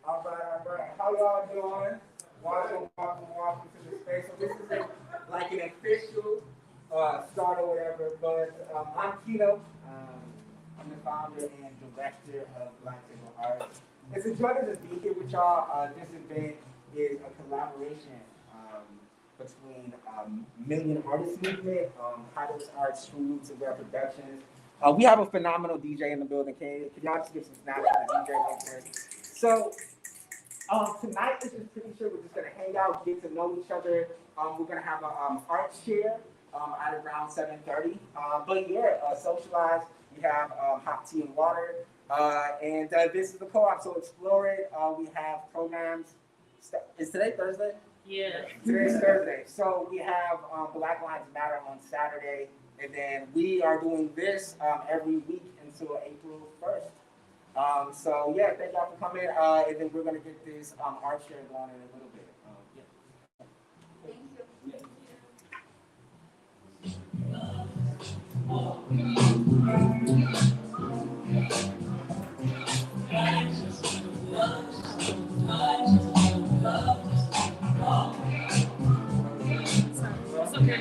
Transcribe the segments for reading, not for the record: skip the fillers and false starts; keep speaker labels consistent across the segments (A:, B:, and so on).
A: All right, all right. How y'all doing? Welcome to the space. So this isn't like an official start or whatever, but I'm Kino. I'm the founder and director of Black Table Arts. It's a joy to be here with y'all. This event is a collaboration between Million Artist Movement, Highlands Arts, True Roots, and Rare Productions. We have a phenomenal DJ in the building. Can y'all just give some snaps to the DJ real quick? So tonight, this is pretty sure we're just gonna hang out, get to know each other. We're gonna have a art share at around 7:30. But yeah, socialize. We have hot tea and water, and this is the co-op. So explore it. We have programs. Is today Thursday?
B: Yeah.
A: Today's Thursday. So we have Black Lives Matter on Saturday, and then we are doing this every week until April 1st. So yeah, thank y'all for coming, and then we're gonna get this art share going in a little bit.
B: It's okay.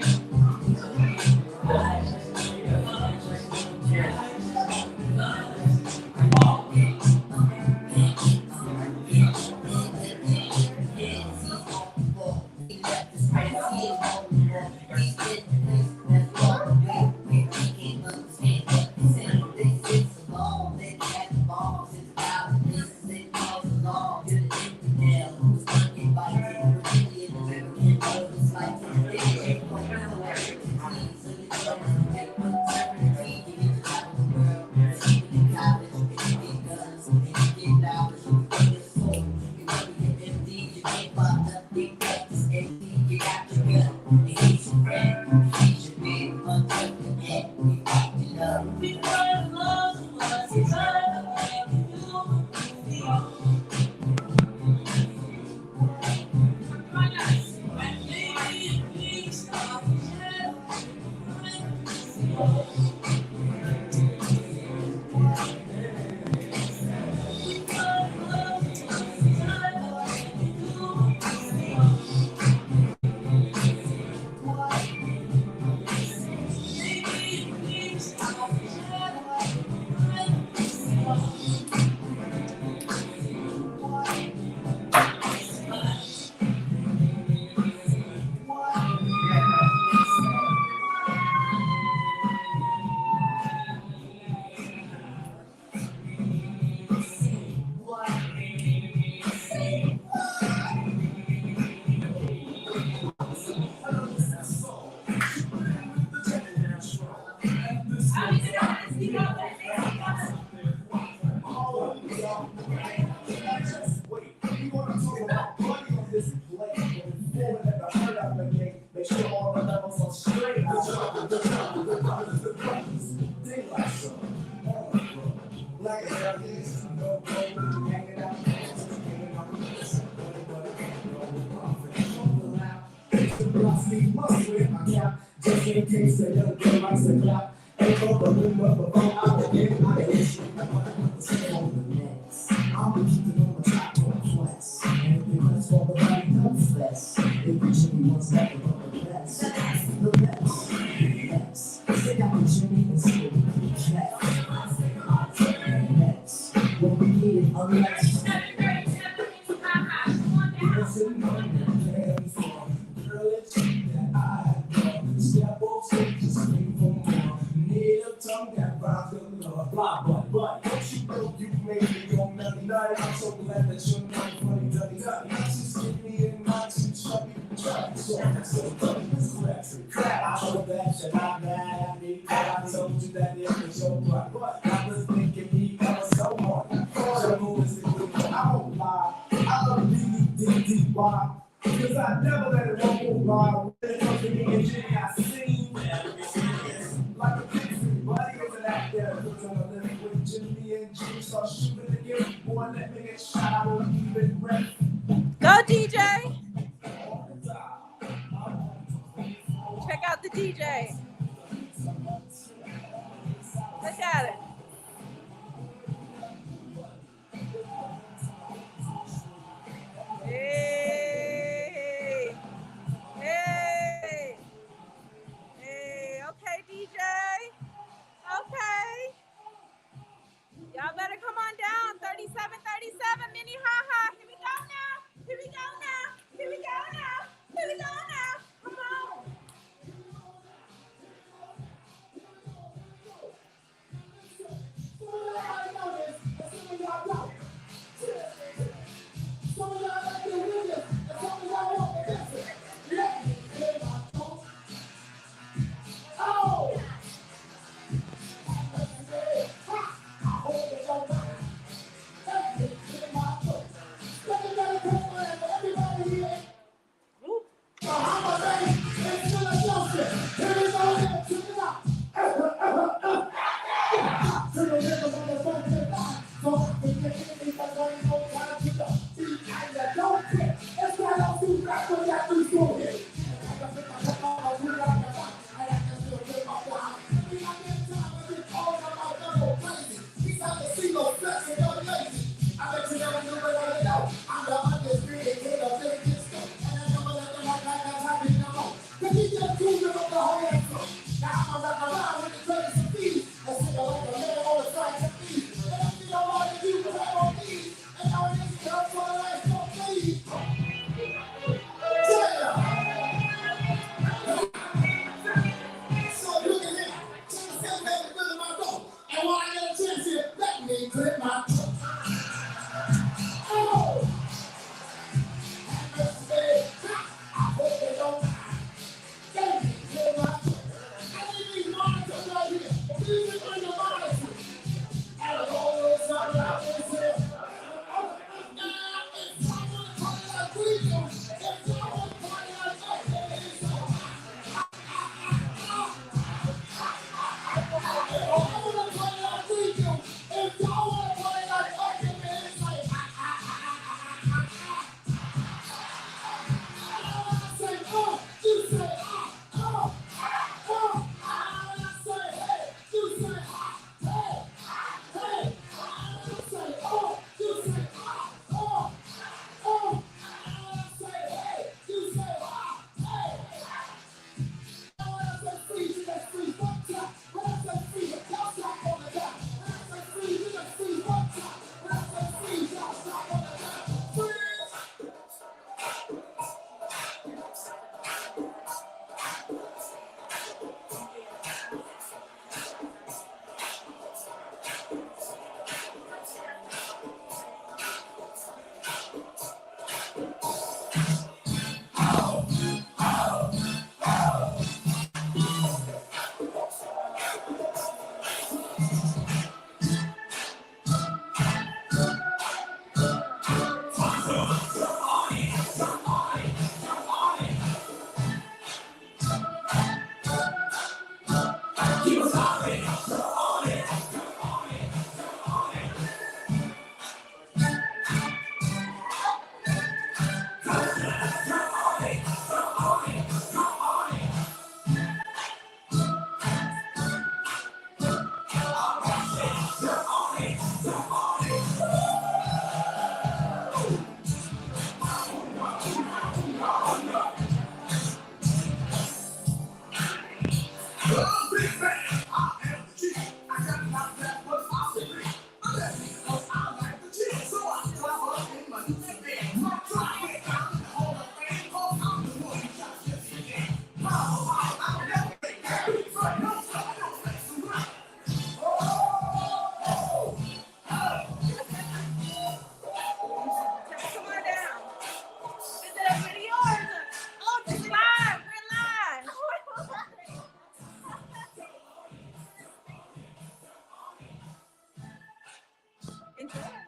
B: Go DJ! Check out the DJ. Look at it. Come on down. Is it a video or is it? Oh, it's live. We're live. Enjoy.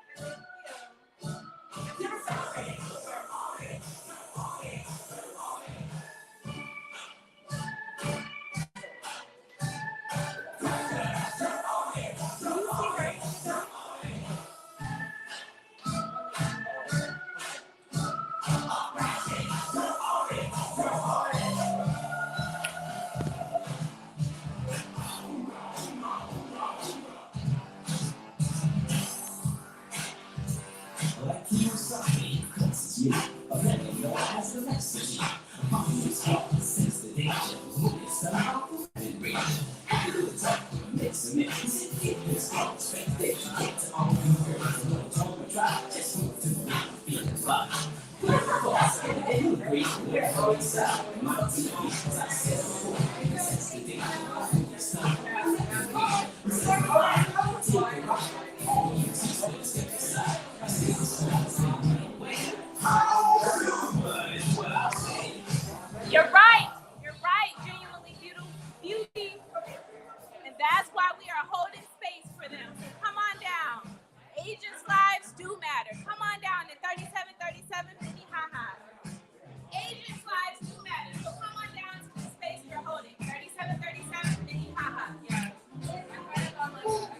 B: You're right. You're right. Genuinely beauty. And that's why we are holding space for them. So come on down. Agents' lives do matter. Come on down to 3737 Minnehaha. Agents' lives do matter. So come on down to the space we're holding. 3737 Minnehaha. Yeah.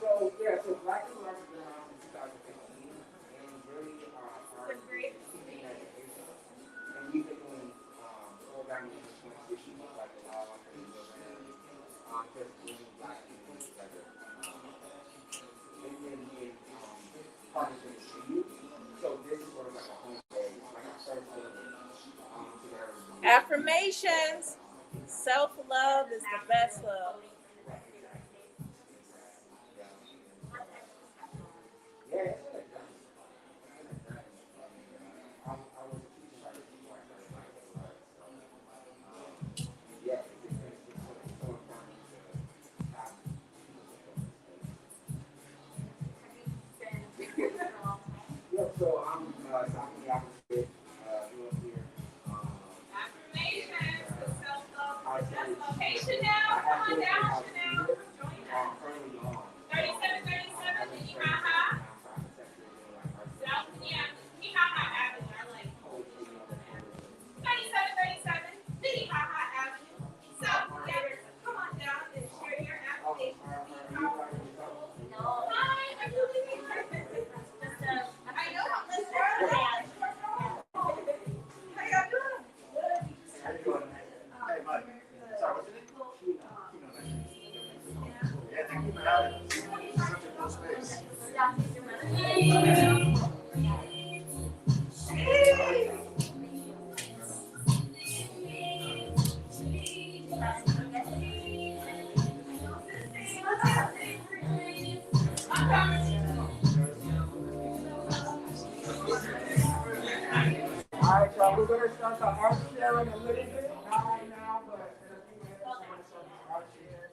A: So yeah, so Black and White has been around since 2015, and really are seeking education. And we've been doing programming to switch issues like the law and just bringing Black people together. They've been in partnership with you. So this is sort of like a home base, like a first together.
C: Affirmations. Self-love is the best love.
A: Yeah. So I'm talking the opposite here.
B: Affirmations. Self-love. That's location now. Come on down, Chanel. Join us.
A: Early on.
B: 3737 Minnehaha. South Minnehaha Avenue. I like 3737 Minnehaha Avenue. South Minnehaha. Come on down and share your application. Hi, I'm really I know I'm listening. How y'all doing?
D: How you doing? Hey, Mike. Sorry, what's your name? Yeah, thank you for having us. Such a cool space.
A: All right, so we're going to start the art share in a little bit. Not right now, but in a few minutes, we're going to start the art share.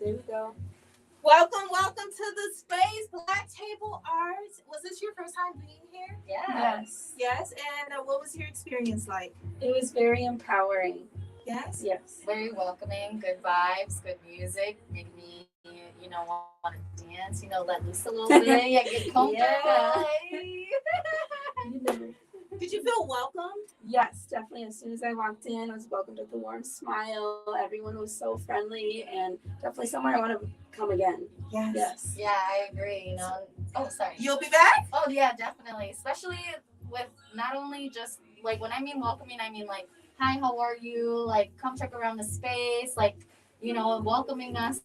C: There we go.
E: Welcome to the space, Black Table Arts. Was this your first time being here?
C: Yes.
E: Yes, and what was your experience like?
C: It was very empowering.
E: Yes?
C: Yes.
F: Very welcoming, good vibes, good music, made me, want to dance, let loose a little bit, get comfortable.
E: Did you feel welcome?
C: Yes, definitely. As soon as I walked in, I was welcomed with a warm smile. Everyone was so friendly, and definitely somewhere I want to come again. Yes.
F: Yeah, I agree, Oh, sorry.
E: You'll be back?
F: Oh, yeah, definitely. Especially with not only just, like, when I mean welcoming, I mean, like, hi, how are you? Like, come check around the space. Like, welcoming us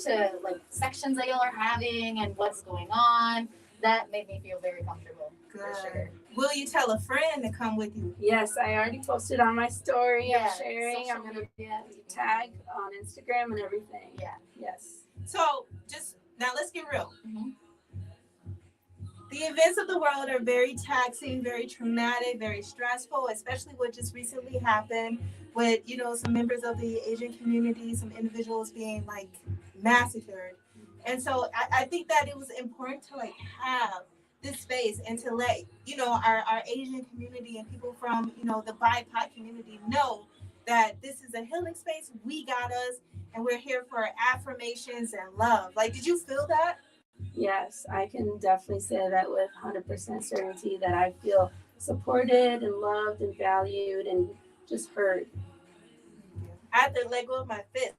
F: to, like, sections that y'all are having and what's going on. That made me feel very comfortable.
E: Good.
F: For sure.
E: Will you tell a friend to come with you?
C: Yes, I already posted on my story.
F: Yeah,
C: I'm sharing.
F: social
C: I'm going to
F: media.
C: tag on Instagram and everything.
F: Yeah.
C: Yes.
E: So, now let's get real.
F: Mhm.
E: The events of the world are very taxing, very traumatic, very stressful, especially what just recently happened with, some members of the Asian community, some individuals being like massacred. And so I think that it was important to like have this space and to let, our Asian community and people from, the BIPOC community know that this is a healing space. We got us, and we're here for affirmations and love. Like, did you feel that?
C: Yes, I can definitely say that with 100% certainty that I feel supported and loved and valued and just heard.
E: I had to let go of my fist.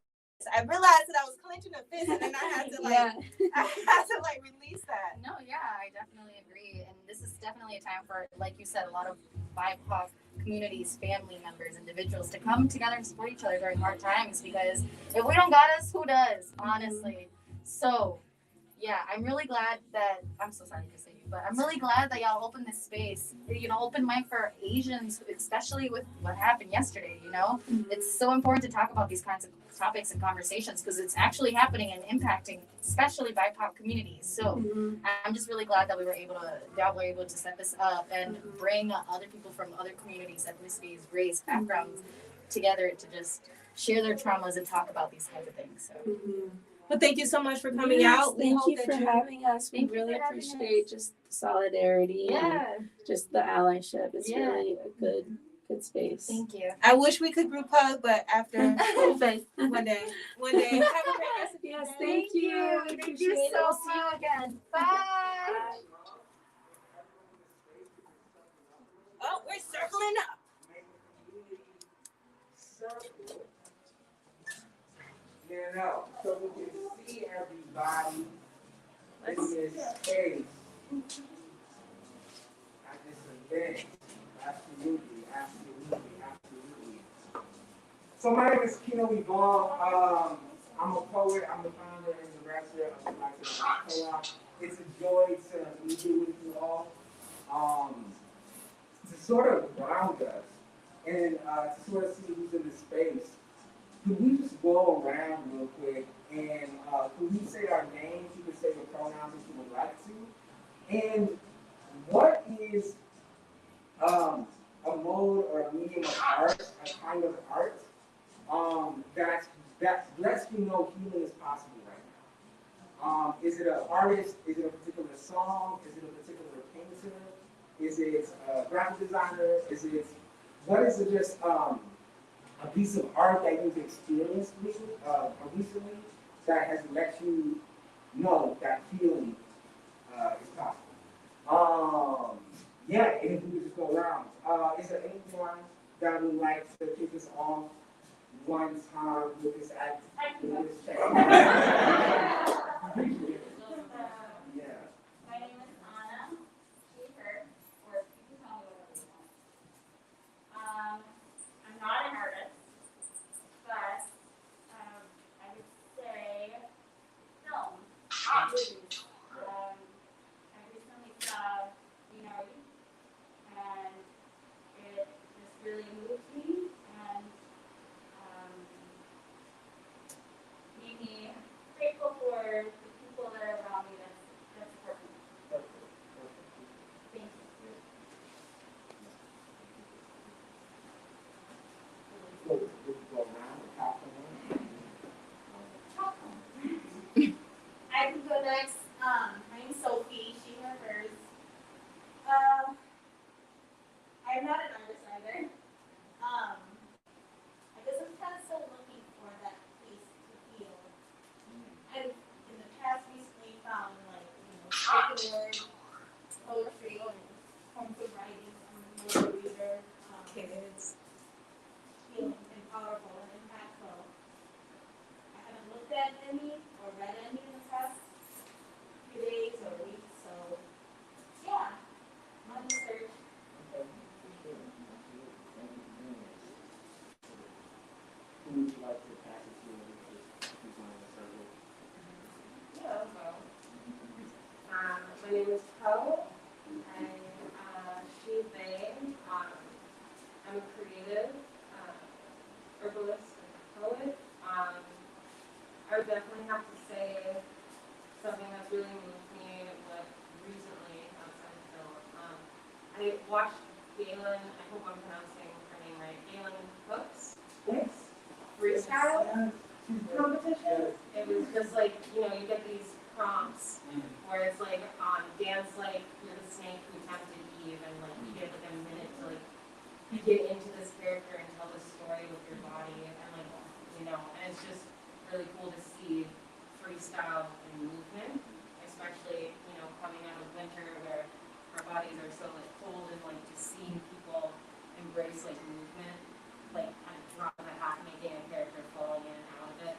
E: I realized that I was clenching a fist, and then I had to release that.
F: No, yeah, I definitely agree. And this is definitely a time for, like you said, a lot of BIPOC communities, family members, individuals to come together and support each other during hard times, because if we don't got us, who does, honestly? So, yeah, I'm really glad that, I'm so sorry to say you, but I'm really glad that y'all opened this space, open mic for Asians, especially with what happened yesterday, It's so important to talk about these kinds of topics and conversations because it's actually happening and impacting, especially BIPOC communities. So I'm just really glad that y'all were able to set this up and bring other people from other communities, ethnicities, race, backgrounds together to just share their traumas and talk about these kinds of things. So.
E: Well, thank you so much for coming out.
C: Thank you for having us. We really appreciate just the solidarity and just the allyship. It's really a good space.
F: Thank you.
E: I wish we could group hug, but after one day. Have a great rest of your
C: Yes,
E: day.
C: thank you.
F: Thank you so much. See you again. Bye.
E: Oh, we're circling up.
A: So we can see everybody in this space at this event. Absolutely. So my name is Kino Yvonne. I'm a poet. I'm the founder and director of the Black Table Arts Co-op. It's a joy to be here with you all, to sort of ground us and to sort of see who's in the space. Could we just go around real quick and could we say our names? You could say the pronouns if you would like to. And what is a mode or a medium of art, a kind of art, that lets you know healing is possible right now? Is it an artist? Is it a particular song? Is it a particular painter? Is it a graphic designer? What is it just a piece of art that you've experienced recently that has let you know that healing is possible? Yeah, and if we could just go around. Is there anyone that would like to kick us off one time with this act, with this check? Yeah.
B: My name is Anna, she, her, or you can call me whatever you want. I'm not an artist, but I would say film, movies. I recently saw Minari, and it just really moved me and made me grateful for the people that
A: who would you like to pass it to? Who's on the circle?
G: Yeah, so, my name is Poe. She, they. I'm a creative, herbalist, and poet. I would definitely have to say something that's really moved me like recently outside of film. I watched Galen, I hope I'm pronouncing her name right, Galen Cook's freestyle competition. It was just like, you get these prompts where it's like dance like you're the snake who tempted Eve, and like you get like a minute to like get into this character and tell this story with your body, and like and it's just really cool to see freestyle and movement, especially coming out of winter where our bodies are so like cold, and like just seeing people embrace like movement, like kind of drop of a hat, making a character flowing in and out of it.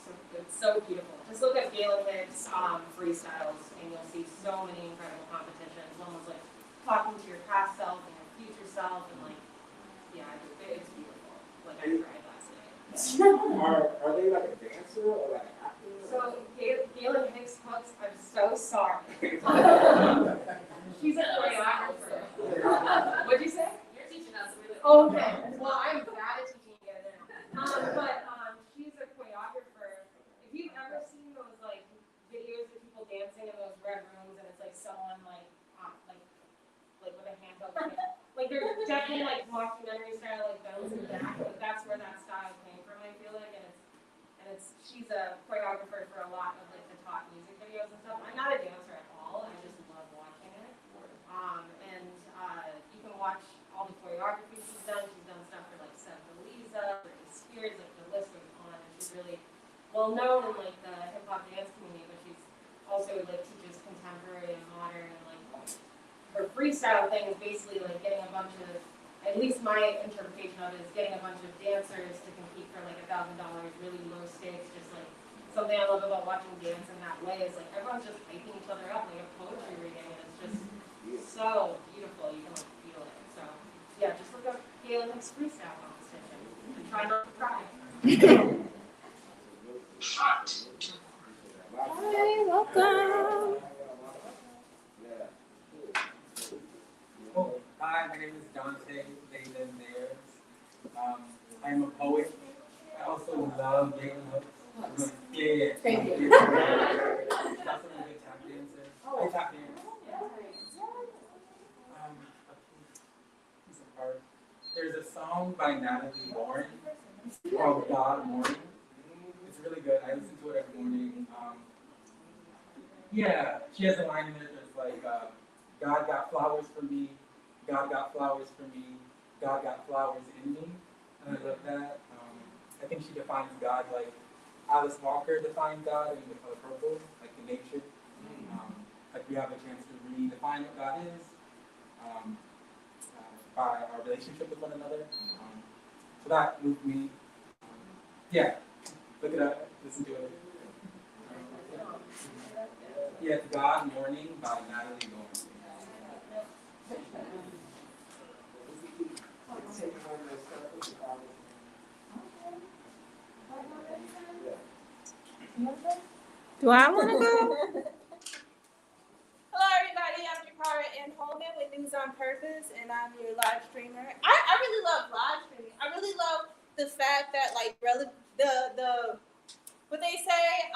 G: So it's so beautiful. Just look at Galen Hicks freestyles, and you'll see so many incredible competitions. One was like talking to your past self and your future self, and like it's beautiful. Like I cried last night.
A: Are they like a dancer or like an actor?
G: So Galen Hicks Hooks, I'm so sorry. She's a choreographer. What'd you say?
F: You're teaching us really.
G: Okay. Well, I'm bad at teaching you now. But she's a choreographer. If you've ever seen those like videos of people dancing in those red rooms, and it's like someone like with a hand up, like they're definitely like mockumentary style, like bouncing back. Like that's where that style came from, I feel like, and she's a choreographer for a lot of like the top music videos and stuff. I'm not a dancer at all. I just love watching it. You can watch all the choreography she's done. She's done stuff for like Lisa, Britney Spears, like the list goes on. And she's really well known in like the hip hop dance community, but she's also like teaches contemporary and modern, and like her freestyle thing is basically like getting a bunch of, at least my interpretation of it is getting a bunch of dancers to compete for like $1,000, really low stakes. Just like something I love about watching dance in that way is like everyone's just hyping each other up like a poetry reading, and it's just so beautiful. You can like feel it. So yeah, just look up Galen Hicks freestyle competition and try not to cry.
B: Hi, welcome.
H: Hi, my name is Dante Nathan Nares. I'm a poet. I also love Galen Hooks. Yeah.
G: Thank you.
H: She's also a good tap dancer. I tap dance. There's a song by Natalie Lauren called God Morning. It's really good. I listen to it every morning. She has a line in there that's like, God got flowers for me, God got flowers for me, God got flowers in me. And I love that. I think she defines God like Alice Walker defined God in The Color Purple, like in nature. Like we have a chance to redefine what God is by our relationship with one another. So that moved me. Look it up, listen to it. It's God Morning by Natalie Lauren.
B: Do I want to go? Hello, everybody. I'm Jakara Ann Holman with News on Purpose, and I'm your live streamer. I really love live streaming. I really love the fact that, like, the what they say,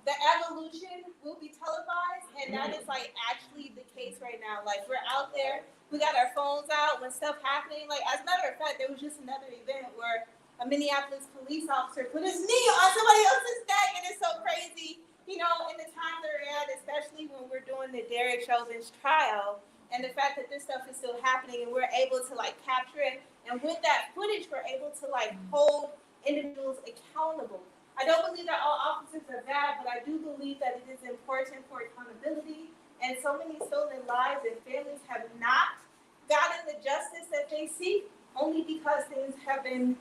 B: the evolution will be televised, and that is, like, actually the case right now. Like, we're out there, we got our phones out when stuff happening. Like, as a matter of fact, there was just another event where a Minneapolis police officer put his knee on somebody else's neck, and it's so crazy, in the time that we're at, especially when we're doing the Derek Chauvin's trial, and the fact that this stuff is still happening, and we're able to, like, capture it, and with that footage, we're able to, like, hold individuals accountable. I don't believe that all officers are bad, but I do believe that it is important for accountability, and so many stolen lives and families have not gotten the justice that they seek, only because things have been,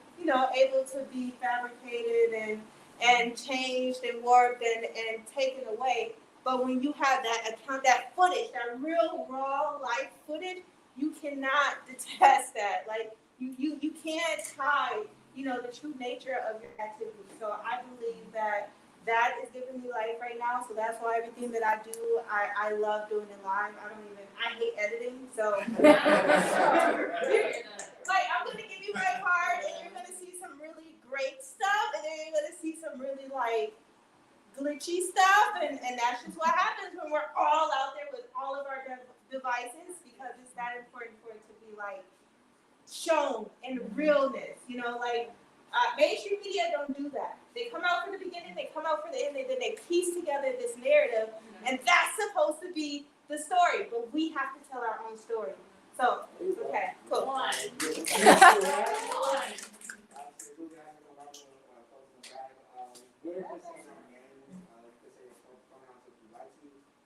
B: able to be fabricated and changed and warped and taken away. But when you have that footage, that real raw life footage, you cannot detest that. Like you can't hide
E: you know, the true nature of your activity. So I believe that that is giving me life right now. So that's why everything that I do, I love doing it live. I hate editing. So like, I'm gonna give you my card, and you're gonna see some really great stuff, and then you're gonna see some really like glitchy stuff, and that's just what happens when we're all out there with all of our devices, because it's that important for it to be like shown in realness, you know, like mainstream media don't do that. They come out for the beginning, they come out for the end, and then they piece together this narrative, and that's supposed to be the story, but we have to tell our own story. So, okay, cool.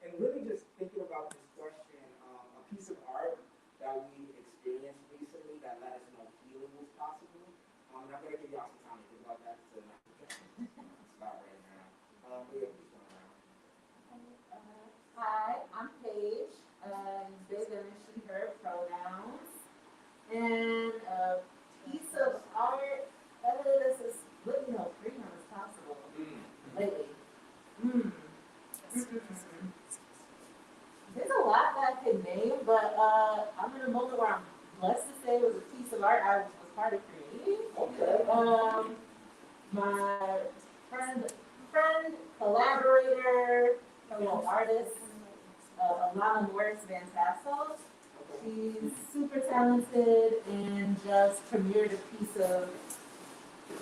A: And really just thinking about this question, a piece of art that we experienced recently that let us know healing was possible. And I'm going to give y'all some time to think about that to not start right now. Leah, please come around.
I: Hi, I'm Paige. They, them, and she, her pronouns. And a piece of art evidence is what, you know, freedom is possible lately. There's a lot that I could name, but I'm in a moment where I'm blessed to say it was a piece of art I was part of creating. Okay. My friend, collaborator, fellow artist, Alana Morris Van Tassel. She's super talented and just premiered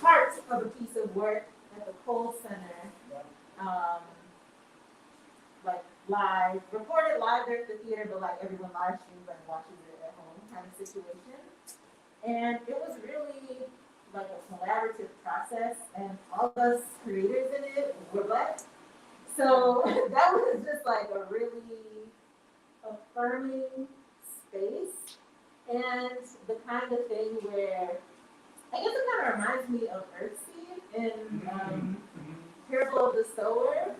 I: part of a piece of work at the Cole Center. Like live, recorded live there at the theater, but like everyone live streams and watches it at home kind of situation. And it was really like a collaborative process, and all of us creators in it were Black. So that was just like a really affirming space, and the kind of thing where I guess it kind of reminds me of Earthseed in Parable of the Sower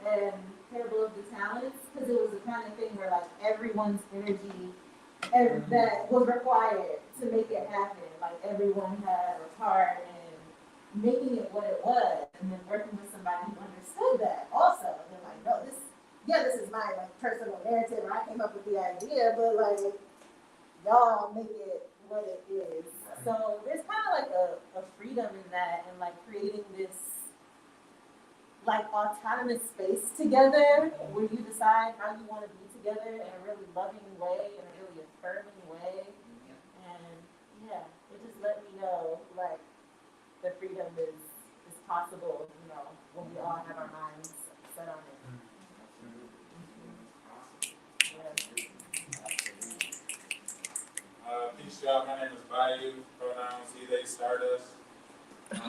I: and Parable of the Talents, because it was the kind of thing where like everyone's energy that was required to make it happen. Like everyone had a part in making it what it was, and then working with somebody who understood that also. And they're like, no, this is my like personal narrative. I came up with the idea, but like y'all make it what it is. So there's kind of like a freedom in that, and like creating this like autonomous space together where you decide how you want to be together in a really loving way, in a really affirming way. And yeah, it just let me know like the freedom is possible, you know, when we all have our minds set on it.
J: Peace, y'all. My name is Bayou. Pronouns he, they, stardust. Yo.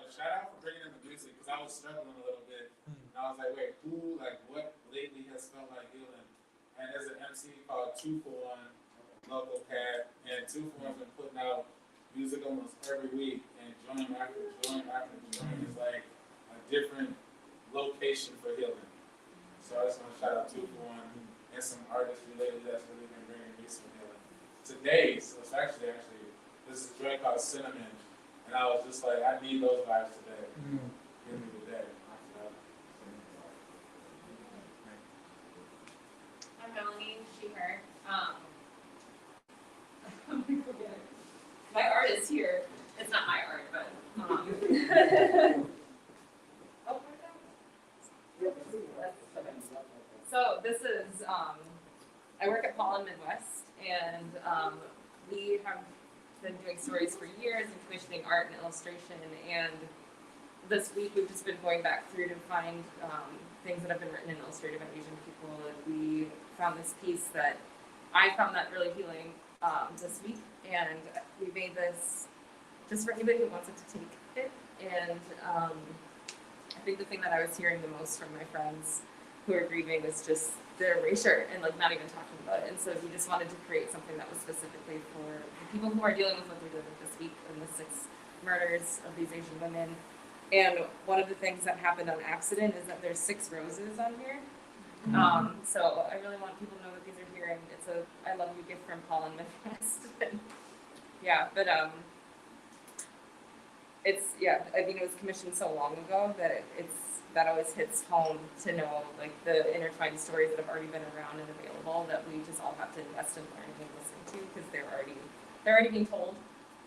J: Shout out for bringing in the music, because I was struggling a little bit. And I was like, wait, what lately has felt like healing? And there's an MC called 2 for 1, local cat, and 2 for 1's been putting out music almost every week, and joint after joint is like a different location for healing. So I just want to shout out 2 for 1 and some artists related that's really been bringing me some healing. Today, so it's actually, this is a joint called Cinnamon, and I was just like, I need those vibes today. Give me today.
K: I'm Melanie, she, her. My art is here. It's not my art, but so this is I work at Paul in Midwest, and we have been doing stories for years and commissioning art and illustration. And this week we've just been going back through to find things that have been written and illustrated by Asian people. And we found this piece that I found that really healing this week, and we made this just for anybody who wants it to take it. And I think the thing that I was hearing the most from my friends who are grieving is just their erasure and like not even talking about it. And so we just wanted to create something that was specifically for the people who are dealing with what they're dealing with this week and the 6 murders of these Asian women. And one of the things that happened on accident is that there's 6 roses on here. So I really want people to know that these are here, and it's a I love you gift from Paul and Midwest. Yeah, but it's I mean it was commissioned so long ago that that always hits home to know like the intertwined stories that have already been around and available that we just all have to invest in learning and listening to because they're already being told.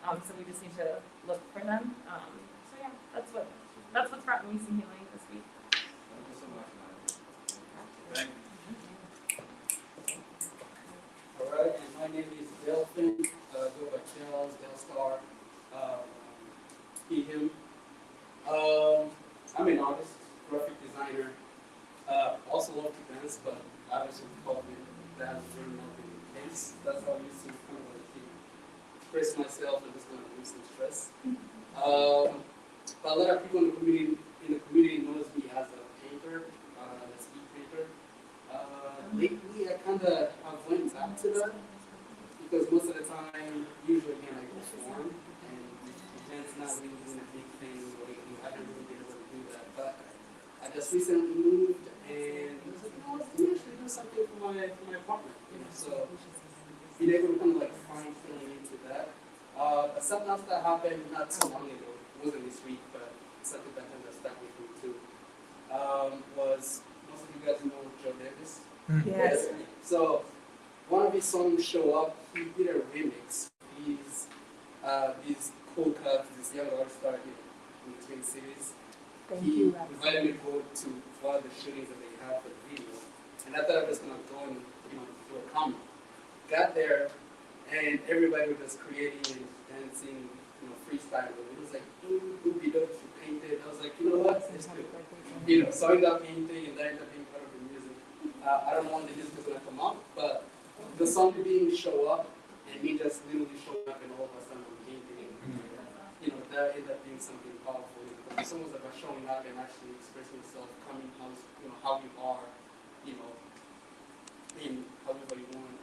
K: So we just need to look for them. So yeah, that's what's brought me some healing this week.
J: Thank you so much, man. Thank you.
L: All right, and my name is Delphin, go by Charles, Delstar, he, him. I'm an artist, graphic designer, also love to dance, but obviously called me that was really not the case. That's how I used to kind of like express myself and just kind of lose some stress. But a lot of people in the community knows me as a painter, a speed painter. Lately, I kind of have went back to that because most of the time, usually again, I perform and events not really doing a big thing lately. I haven't really been able to do that, but I just recently moved and I was like, you know what, let me actually do something for my apartment. You know, so being able to kind of like find feeling into that. But something else that happened not too long ago, it wasn't this week, but something that kind of stuck with me too, was most of you guys know Joe Davis.
E: Yes.
L: So one of his songs show up. He did a remix. These cool cuts, this young artist started in the Twin Cities. He invited me to go to one of the shootings that they had for the video, and I thought I was gonna go and do a comment. Got there, and everybody was just creating and dancing, freestyle. It was like be dope to paint it. I was like, you know what, it's good. So I ended up painting, and that ended up being part of the music. I don't know when the music is gonna come out, but the song being show up and me just literally showing up and all of a sudden I'm painting, that ended up being something powerful. Because it's almost about showing up and actually expressing yourself, coming out, how you are, in however you want,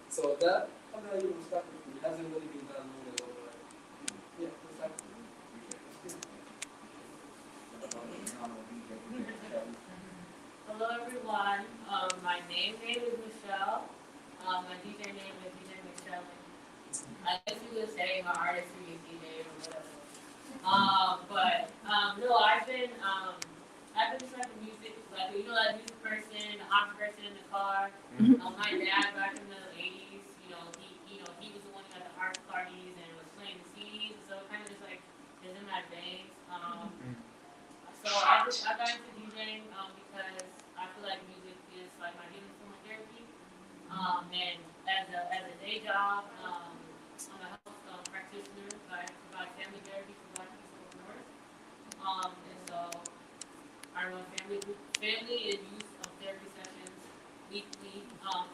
L: So that kind of stuck with me. It hasn't really been that long ago, but yeah, it's like.
M: Hello everyone. My name is Michelle. My DJ name is DJ Michelle. I guess you would say my artistry is DJ or whatever. No, I've been just like music, like that music person, the hot person in the car. My dad back in the 80s, he was the one who had the art parties and was playing the CDs, so it kind of just like is in my veins. So I got into DJing because I feel like music is like my healing form of therapy. And as a day job, I'm a health practitioner. I provide family therapy for Black people up north. And so I run family and youth therapy sessions weekly.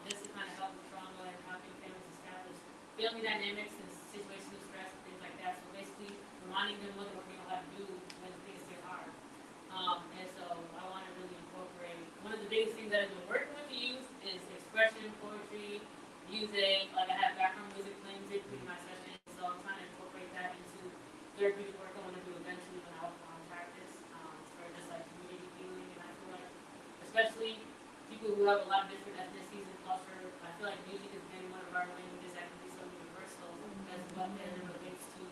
M: Just to kind of help with trauma and helping families establish family dynamics and situations of stress and things like that. So basically, reminding them what they know how to do when things get hard. And so I want to really incorporate, one of the biggest things that I've been working with the youth is expression, poetry, music. Like I have background music playing musically in my sessions, so I'm trying to incorporate that into therapeutic work I want to do eventually when I open my own practice, for just like community healing. And I feel like, especially people who have a lot of different ethnicities and culture, I feel like music has been one of our languages that can be so universal as what it relates to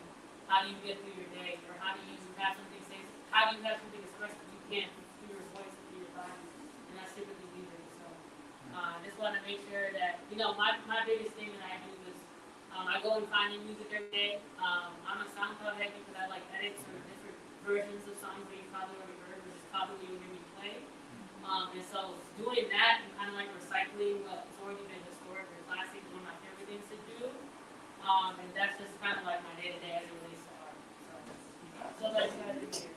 M: how do you get through your day, or how do you have something say, how do you have something expressed that you can't through your voice and through your body, and that's typically music. So I just want to make sure that, my biggest thing that I do is I go and find new music every day. I'm a SoundCloud head because I like edits or different versions of songs that you probably already heard, which is probably what you hear me play. And so doing that and kind of like recycling what's already been historic or classic is one of my favorite things to do. And that's just kind of like my day-to-day as it relates to art. So that's what I do here.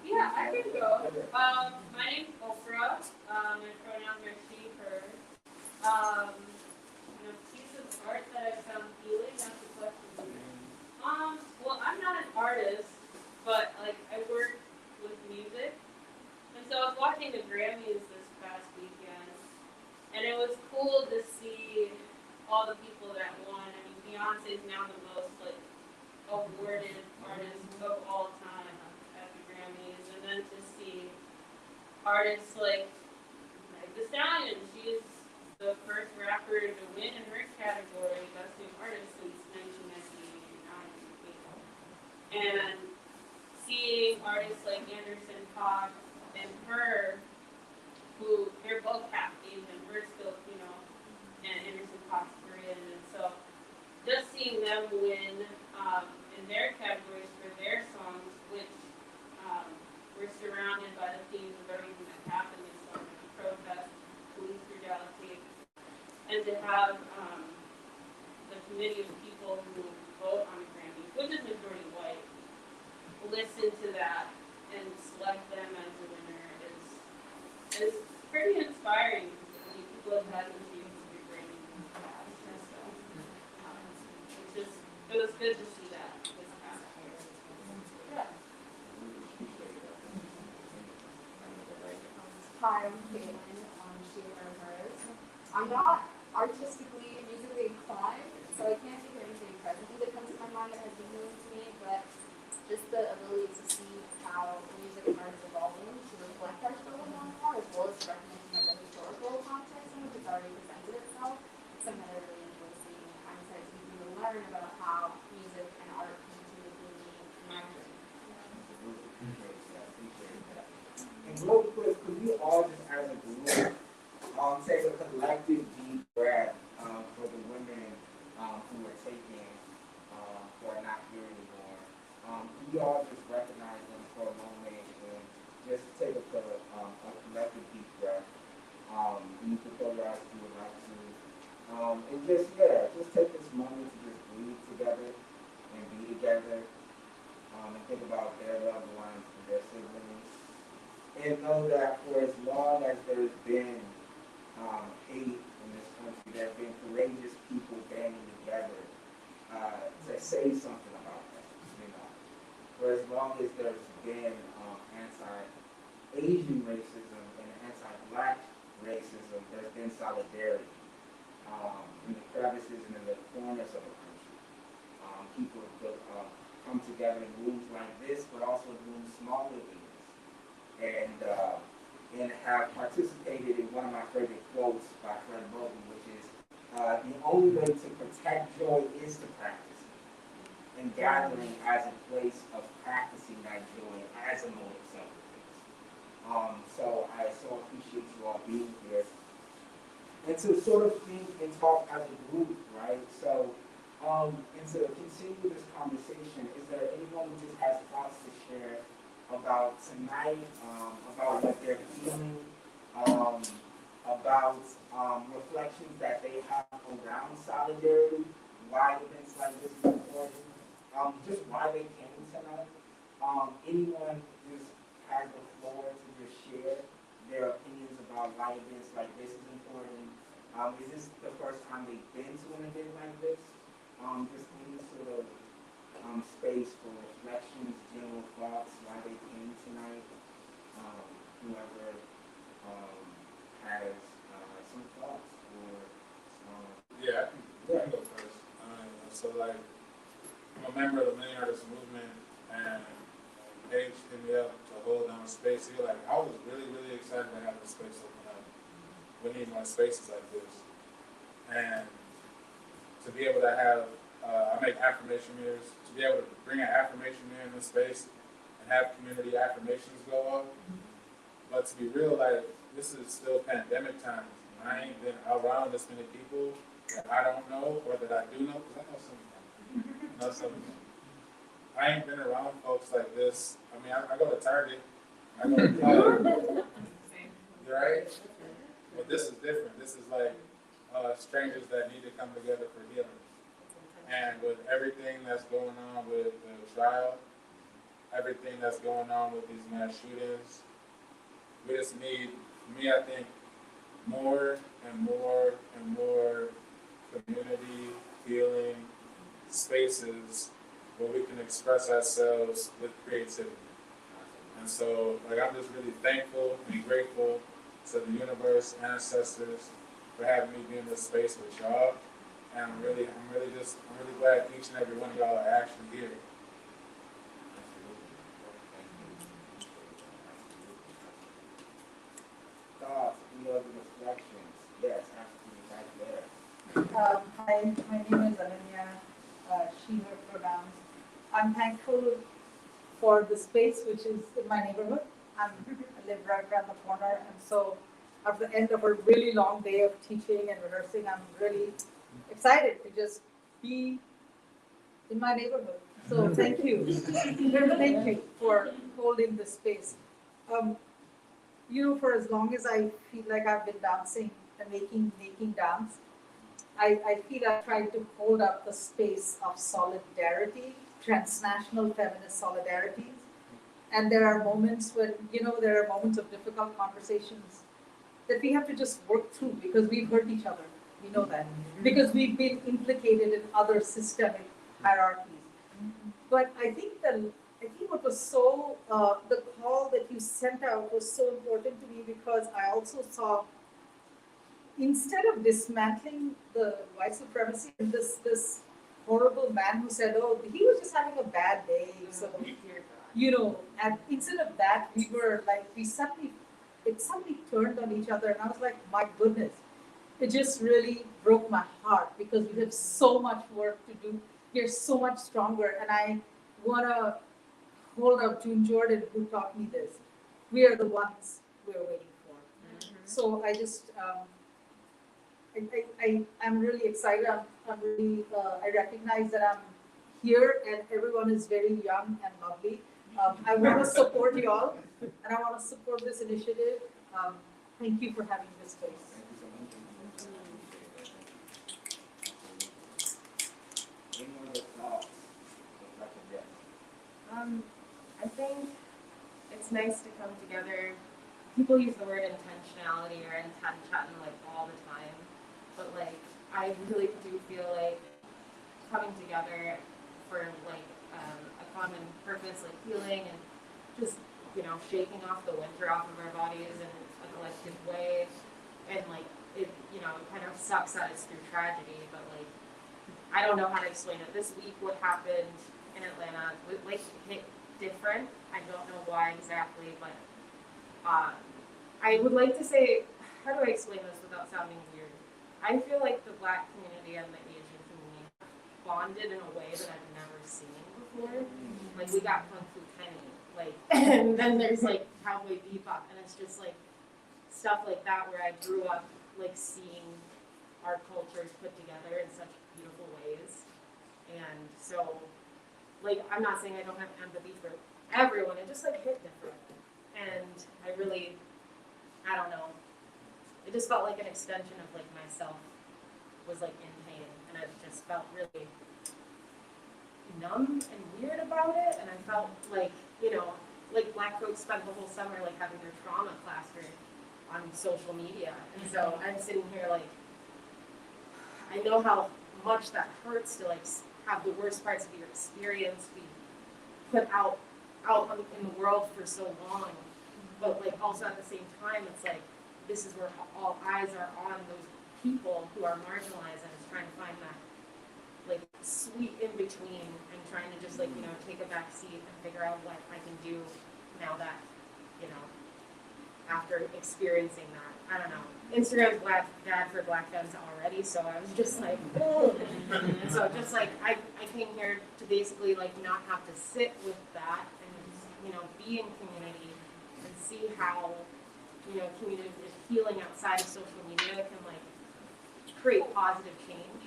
M: Yeah, I can go. My name's Oprah. My pronouns are she, her. Piece of art that I found healing, that's the question. Well, I'm not an artist, but like I work with music. And so I was watching the Grammys this past weekend, and it was cool to see all the people that won. I mean, Beyonce's now the most awarded artist of all time. artists like the Stallion. She is the first rapper to win in her category, Best New Artist, since 1999. And seeing artists like Anderson Cox and her, who they're both half Asian, we're still, and Anderson Cox Korean, and so just seeing them win in their categories for their songs, which were surrounded by the themes of everything that happened this summer, the protest, police brutality, and to have the committee of people who vote on Grammys, which is majority white, listen to that and select them as the winner is pretty inspiring. I mean, people have had issues with Grammys in the past, and so it was good to see that this past year. Yeah.
N: Hi, I'm Caitlin. She, her, hers. I'm not artistically, musically inclined, so I can't think of anything presently that comes to my mind that has been moving to me, but just the ability to see how music and art is evolving to reflect our struggle more and more, as well as recognition of the historical context in which it's already presented itself. Something that I really enjoy seeing. I'm excited to continue to learn about how music and art can continue to be in my journey.
A: And real quick, could we all just as a group take a collective deep breath for the women who are taking, who are not here anymore. Could we all just recognize them for a moment and just take a collective deep breath. You can close your eyes if you would like to. And just take this moment to just breathe together and be together. And think about their loved ones and their siblings. And know that for as long as there's been hate in this country, there have been courageous people banding together to say something about that. For as long as there's been anti-Asian racism and anti-Black racism, there's been solidarity in the crevices and in the corners of the country. People come together in rooms like this, but also in rooms smaller than this. And have participated in one of my favorite quotes by Fred Moten, which is, the only way to protect joy is to practice it. And gathering as a place of practicing that joy as a mode of self-defense. So I so appreciate you all being here. And to sort of think and talk as a group, right? So, and to continue this conversation, is there anyone who just has thoughts to share about tonight, about what they're feeling, about reflections that they have around solidarity, why events like this is important, just why they came tonight. Anyone just has the floor to just share their opinions about why events like this is important. Is this the first time they've been to an event like this? Just any sort of space for reflections, general thoughts, why they came tonight. Whoever has some thoughts or
J: yeah, I can go first. So like, I'm a member of the Minnehaha Artists Movement, and H hit me up to hold down space. He was like, I was really, really excited to have this space open up. We need more spaces like this, and to be able to have, I make affirmation mirrors, to be able to bring an affirmation mirror in this space and have community affirmations go up. But to be real, like, this is still pandemic times. I ain't been around this many people that I don't know or that I do know, because I know some of them. I ain't been around folks like this. I mean, I go to Target, I go to Target, right? But this is different. This is like strangers that need to come together for healing. And with everything that's going on with the trial, everything that's going on with these mass shootings, we just need, for me, I think, more and more and more community healing spaces where we can express ourselves with creativity. And so, like, I'm just really thankful and grateful to the universe, ancestors, for having me be in this space with y'all. And I'm really glad each and every one of y'all are actually here.
I: Hi, my name is Ananya, she, her pronouns. I'm thankful for the space which is in my neighborhood. I live right around the corner, and so at the end of a really long day of teaching and rehearsing, I'm really excited to just be in my neighborhood. So thank you. Thank you for holding this space. For as long as I feel like I've been dancing and making dance, I feel I've tried to hold up the space of solidarity, transnational feminist solidarity. And there are moments when, there are moments of difficult conversations that we have to just work through because we've hurt each other. We know that. Because we've been implicated in other systemic hierarchies. But I think what was so, the call that you sent out was so important to me because I also saw, instead of dismantling the white supremacy, this horrible man who said, oh, he was just having a bad day. So, and instead of that, it suddenly turned on each other. And I was like, my goodness, it just really broke my heart because we have so much work to do. We're so much stronger. And I want to hold up June Jordan, who taught me this. We are the ones we're waiting for. So I just, I'm really excited. I recognize that I'm here and everyone is very young and lovely. I want to support you all and I want to support this initiative. Thank you for having this space.
K: I think it's nice to come together. People use the word intentionality or intention like all the time, but like I really do feel like coming together for like a common purpose, like healing and just shaking off the winter off of our bodies in a collective way, and like it kind of sucks that it's through tragedy, but like I don't know how to explain it. This week, what happened in Atlanta, like hit different. I don't know why exactly, but I would like to say, how do I explain this without sounding weird? I feel like the Black community and the Asian community bonded in a way that I've never seen before. Like we got Kung Fu Kenny, like, and then there's like Cowboy Bebop, and it's just like stuff like that where I grew up like seeing our cultures put together in such beautiful ways. And so, like, I'm not saying I don't have empathy for everyone, it just like hit different. And I don't know, it just felt like an extension of like myself was like in pain, and I just felt really numb and weird about it. And I felt like, like Black folks spent the whole summer like having their trauma plastered on social media. And so I'm sitting here like, I know how much that hurts to like have the worst parts of your experience be put out in the world for so long. But like also at the same time, it's like, this is where all eyes are on those people who are marginalized, and it's trying to find that like sweet in between and trying to just like, take a back seat and figure out what I can do now that, after experiencing that. I don't know. Instagram's bad for Black femmes already, so I was just like, oh. And so just like, I came here to basically like not have to sit with that and, be in community and see how, community healing outside of social media can like create positive change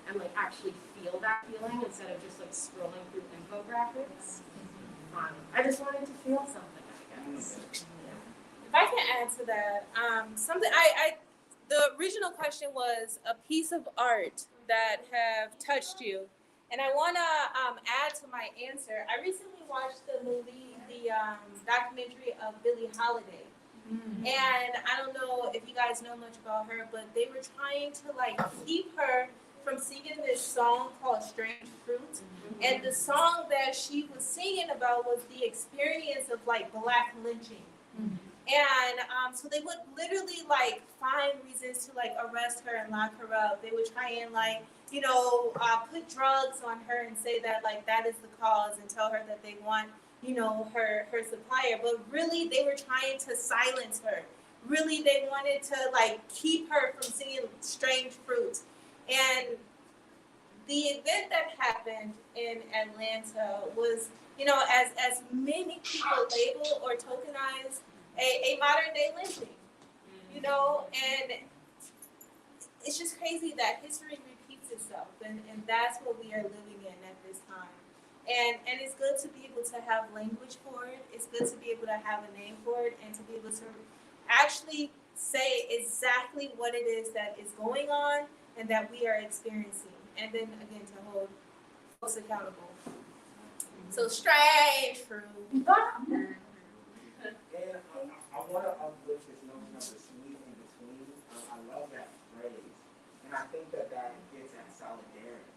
K: and like actually feel that feeling instead of just like scrolling through infographics. I just wanted to feel something, I guess.
B: If I can add to that, the original question was a piece of art that have touched you, and I want to add to my answer. I recently watched the documentary of Billie Holiday, and I don't know if you guys know much about her, but they were trying to like keep her from singing this song called "Strange Fruit," and the song that she was singing about was the experience of like Black lynching. And so they would literally like find reasons to like arrest her and lock her up. They would try and like, put drugs on her and say that like that is the cause and tell her that they want, her supplier. But really they were trying to silence her. Really they wanted to like keep her from singing Strange Fruit. And
E: the event that happened in Atlanta was, as many people label or tokenize a modern day lynching, and it's just crazy that history repeats itself, and that's what we are living in at this time. And it's good to be able to have language for it. It's good to be able to have a name for it and to be able to actually say exactly what it is that is going on and that we are experiencing. And then again to hold folks accountable. So strange fruit.
A: And I want to uplift this notion of the sweet in between. I love that phrase. And I think that gets at solidarity.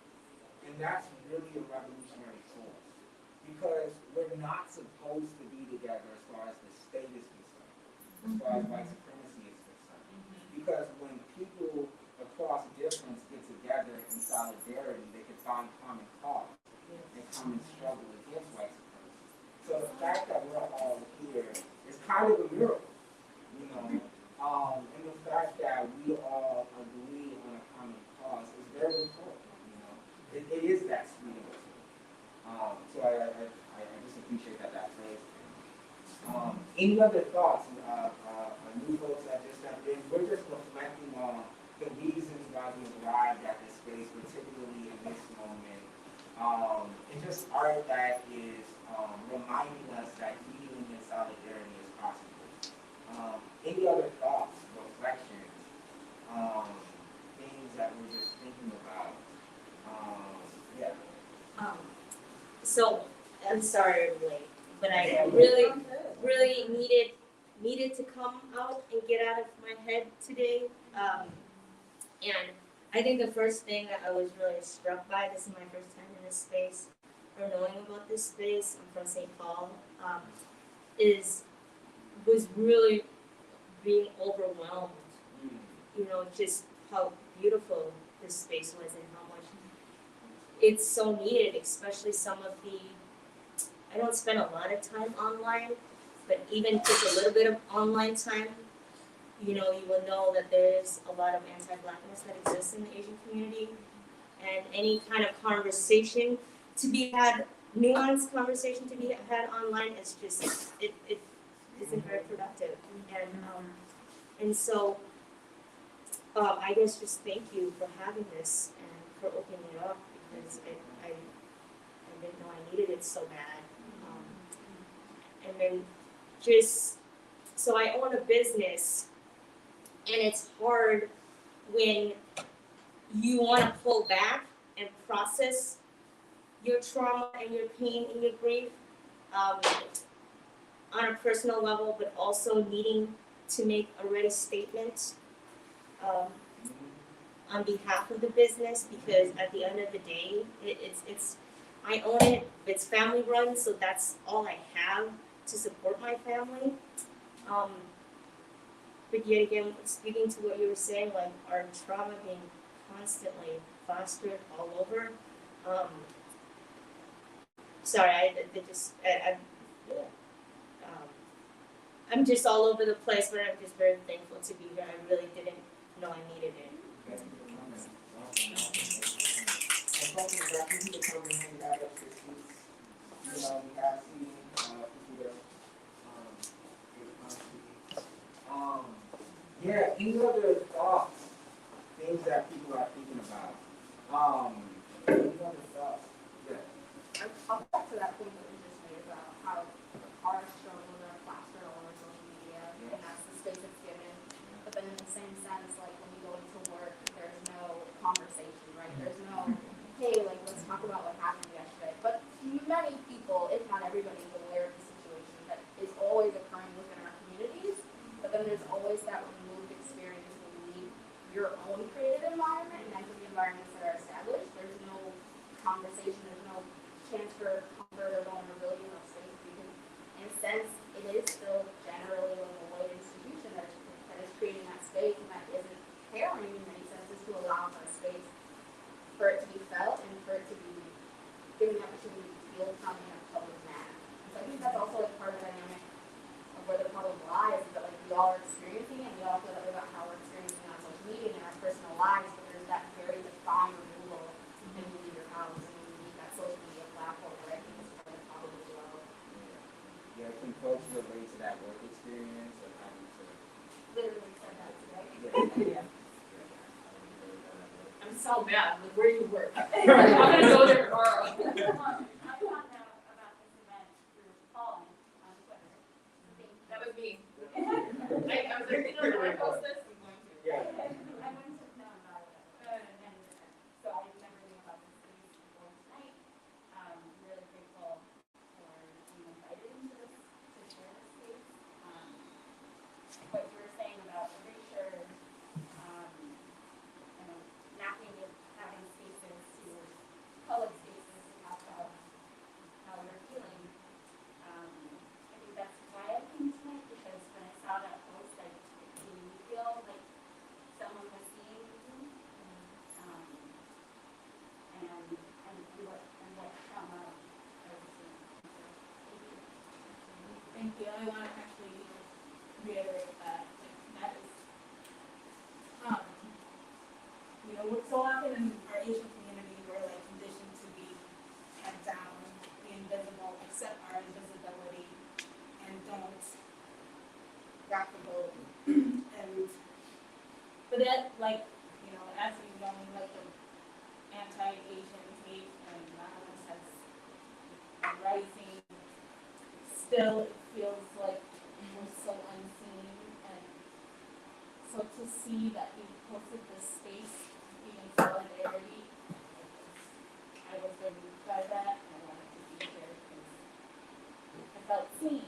A: And that's really a revolutionary force. Because we're not supposed to be together as far as the state is concerned, as far as white supremacy is concerned. Because when people across difference get together in solidarity, they can find common cause and common struggle against white supremacy. So the fact that we're all here is kind of a miracle, and the fact that we all agree on a common cause is very important. It is that sweet. So I just appreciate that phrase. Any other thoughts? New folks that just stepped in, we're just reflecting on the reasons why we arrived at this space, particularly in this moment. And just art that is reminding us that healing and solidarity is possible. Any other thoughts, reflections, things that we're just thinking about? Yeah.
O: So I'm sorry I'm late, but I really needed to come out and get out of my head today. And I think the first thing that I was really struck by, this is my first time in this space, or knowing about this space, I'm from St. Paul, was really being overwhelmed. Just how beautiful this space was and how much it's so needed, especially some of I don't spend a lot of time online, but even just a little bit of online time, you will know that there's a lot of anti-Blackness that exists in the Asian community, and any kind of conversation to be had, nuanced conversation to be had online is just, it isn't very productive. And so, I guess just thank you for having this and for opening it up, because I didn't know I needed it so bad. And then so I own a business, and it's hard when you want to pull back and process your trauma and your pain and your grief on a personal level, but also needing to make a ready statement on behalf of the business, because at the end of the day, I own it, it's family run, so that's all I have to support my family. But yet again, speaking to what you were saying, like our trauma being constantly fostered all over. I'm just all over the place, but I'm just very thankful to be here. I really didn't know I needed it.
A: Yeah, any other thoughts, things that people are thinking about? Any other thoughts? Yeah.
N: I'll back to that point that you just made about how our struggles are plastered all over social media, and that's the space it's given. But then in the same sense, like when you go into work, there's no conversation, right? There's no, hey, like let's talk about what happened yesterday. But many people, if not everybody, is aware of the situation that is always occurring within our communities. But then there's always that removed experience when you leave your own created environment and enter the environments that are established. There's no conversation, there's no chance for comfort or vulnerability in those spaces, because in a sense it is still generally like a white institution that is creating that space, and that isn't caring in many senses to allow for a space for it to be felt and for it to be given the opportunity to feel from in a public manner. So I think that's also like part of the dynamic of where the problem lies, is that like we all are experiencing it, and we all feel that way about how we're experiencing it on social media and in our personal lives, but there's that very defined removal and
A: can folks relate to that work experience of having to?
N: Literally said that today.
A: Yeah.
K: I'm so mad. Like, where do you work? I'm gonna go there tomorrow.
N: I found out about this event through Colin on Twitter.
K: That was me. I was like, I'm gonna post this. I'm going to.
A: Yeah.
N: I wouldn't have known about it. And so I never knew about this space before tonight. Really grateful for being invited into this, to share this space. What you were saying about erasure, mapping it, having spaces to public spaces to talk about how you're feeling. I think that's why I came tonight, because when I saw that post, it made me feel like someone was seeing me, and what trauma I was seeing.
P: Thank you. I want to actually reiterate that. That is, we're so often in our Asian community, we're like conditioned to be head down, be invisible, accept our invisibility, and don't rock the boat. But that, as you know, the anti-Asian hate and violence has been rising. Still, it feels like we're so unseen, and so to see that we posted this space, being in solidarity, I was very moved by that. I wanted to be here because I felt seen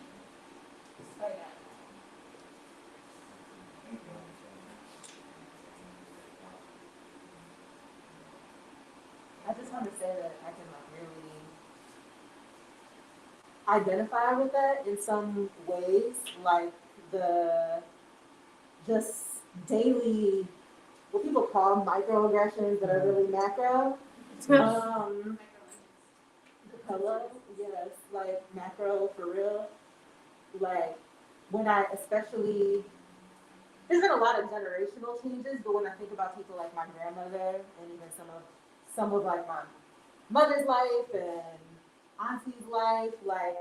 P: despite that.
I: I just want to say that I can really identify with that in some ways, like the just daily, what people call microaggressions that are really macro. Hello, yes, like macro for real. Like when I especially, there's been a lot of generational changes, but when I think about people like my grandmother and even some of like my mother's life and auntie's life, like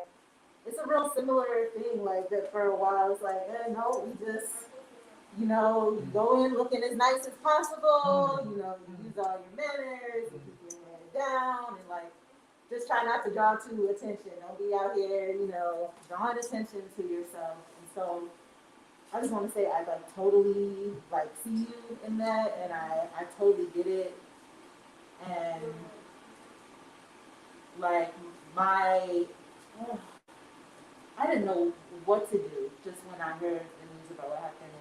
I: it's a real similar thing. Like that for a while, it's like, no, we just, you go in looking as nice as possible. You use all your manners, you keep your head down, and like just try not to draw too attention. Don't be out here, drawing attention to yourself. And so I just want to say I totally see you in that, and I totally get it. And I didn't know what to do just when I heard the news about what happened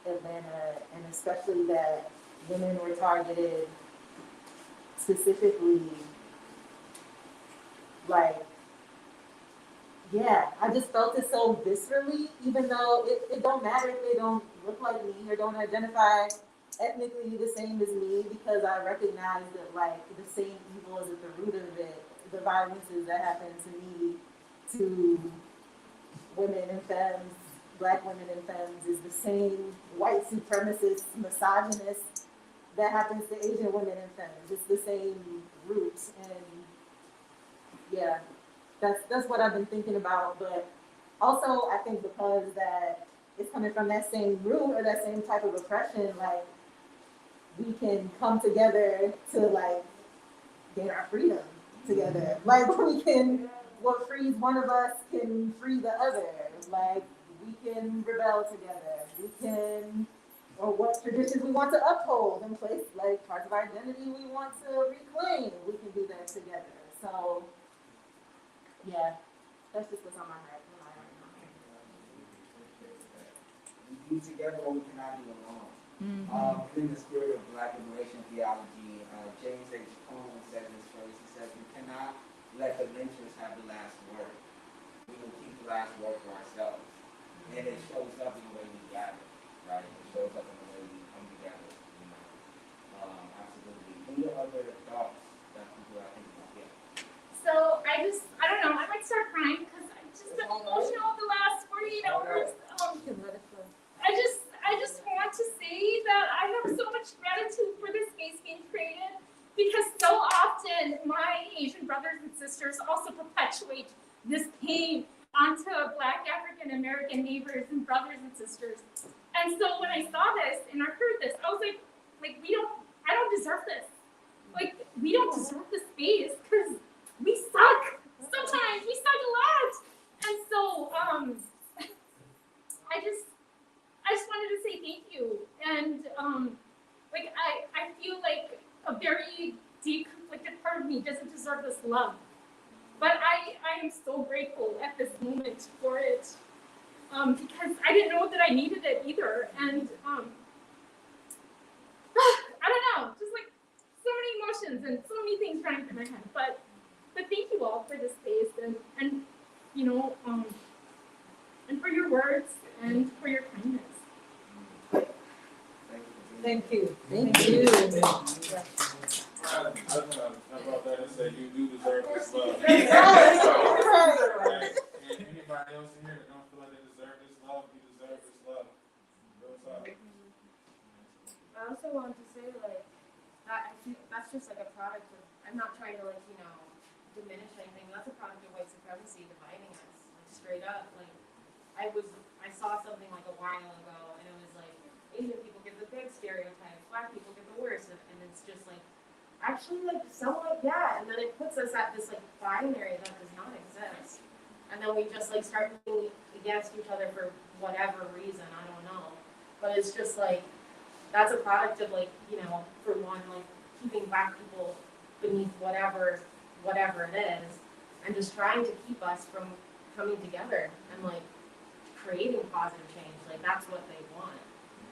I: in Atlanta, and especially that women were targeted specifically. I just felt it so viscerally, even though it don't matter if they don't look like me or don't identify ethnically the same as me, because I recognize that the same evil is at the root of it. The violences that happen to me, to women and femmes, Black women and femmes, is the same white supremacist, misogynist that happens to Asian women and femmes. It's the same roots, and that's what I've been thinking about. But also, I think because that it's coming from that same root or that same type of oppression, we can come together to gain our freedom together. We can, what frees one of us can free the other. We can rebel together. We can, or what traditions we want to uphold and place, parts of our identity we want to reclaim. We can do that together. So, that's just what's on my heart.
A: We do together what we cannot do alone. In the spirit of Black liberation theology, James H. Cohen said this phrase. He says, "We cannot let the lynchers have the last word. We will keep the last word for ourselves." And it shows up in the way we gather, right? It shows up in the way we come together. Absolutely. Any other thoughts that people are thinking about? Yeah.
P: So I don't know, I might start crying because I'm just been emotional the last 48 hours. I just want to say that I have so much gratitude for this space being created, because so often my Asian brothers and sisters also perpetuate this pain onto
Q: brothers and sisters. And so when I saw this and I heard this, I was like I don't deserve this. Like, we don't deserve this space because we suck. Sometimes we suck a lot. And so, I just wanted to say thank you. And, I feel like a very deep, conflicted part of me doesn't deserve this love. But I am so grateful at this moment for it. Because I didn't know that I needed it either. And, I don't know, just like so many emotions and so many things running through my head. But thank you all for this space and you know, and for your words and for your kindness.
I: Thank you.
J: Thank you. I brought that and said you do deserve this love. And anybody else in here that don't feel like they deserve this love, you deserve this love. Real talk.
G: I also wanted to say, like, I think that's just like a product of, I'm not trying to, like, you know, diminish anything. That's a product of white supremacy dividing us, like, straight up. Like, I saw something like a while ago, and it was like, Asian people get the good stereotype, Black people get the worst, and it's just like, actually, like, somewhat, yeah. And then it puts us at this, like, binary that does not exist. And then we just, like, start being against each other for whatever reason, I don't know. But it's just, like, that's a product of, like, you know, for one, like, keeping Black people beneath whatever it is, and just trying to keep us from coming together and, like, creating positive change. Like, that's what they want.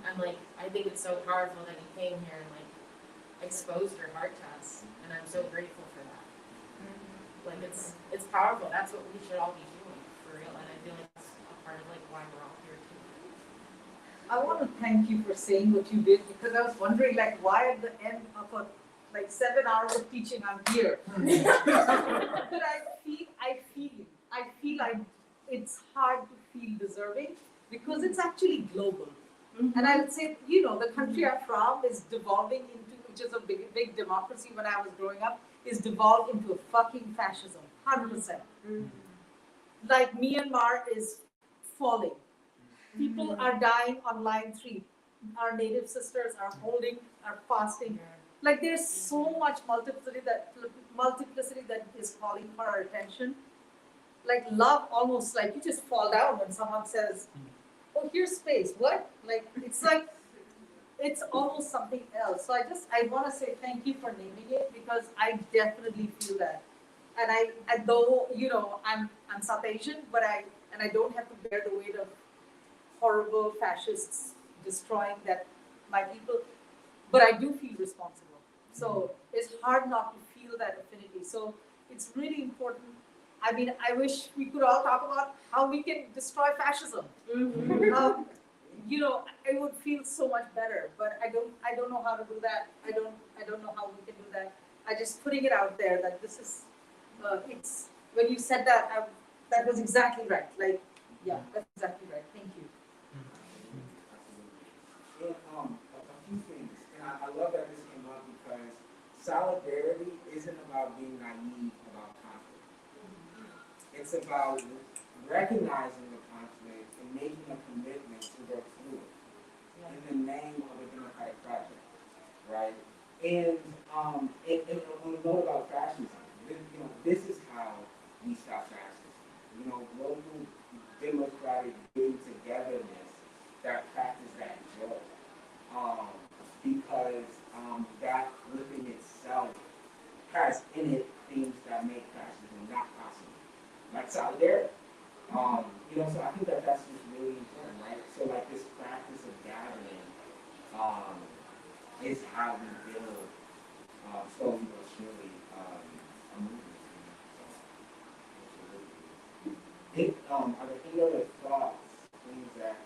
G: And, like, I think it's so powerful that he came here and, like, exposed her heart to us, and I'm so grateful for that. Like, it's powerful. That's what we should all be doing, for real, and I feel like it's a part of, like, why we're all here, too.
I: I want to thank you for saying what you did, because I was wondering, like, why at the end of a 7 hours of teaching I'm here. But I feel like it's hard to feel deserving because it's actually global. And I would say, you know, the country I'm from is devolving into, which is a big democracy when I was growing up, is devolved into a fucking fascism, 100%. Like Myanmar is falling. People are dying on line 3. Our native sisters are fasting. Like, there's so much multiplicity that is calling for our attention. Like, love almost, like, you just fall down when someone says, oh, here's space. What? Like, it's almost something else. So I want to say thank you for naming it, because I definitely feel that. And though, you know, I'm South Asian, but I don't have to bear the weight of horrible fascists destroying my people, but I do feel responsible. So it's hard not to feel that affinity. So it's really important. I mean, I wish we could all talk about how we can destroy fascism. You know, it would feel so much better, but I don't know how to do that. I don't know how we can do that. I just putting it out there that this is, it's, when you said that, that was exactly right. Like, yeah, that's exactly right. Thank you.
A: And a few things, and I love that this came up because solidarity isn't about being naive about conflict. It's about recognizing the conflict and making a commitment to work through it in the name of a democratic project, right? And on a note about fascism, you know, this is how we stop fascism. You know, global democratic good togetherness that practice that joy. Because that within itself has in it things that make fascism not possible, like solidarity. You know, so I think that that's just really important, right? So like this practice of gathering is how we build slowly but surely a movement. Are there any other thoughts, things that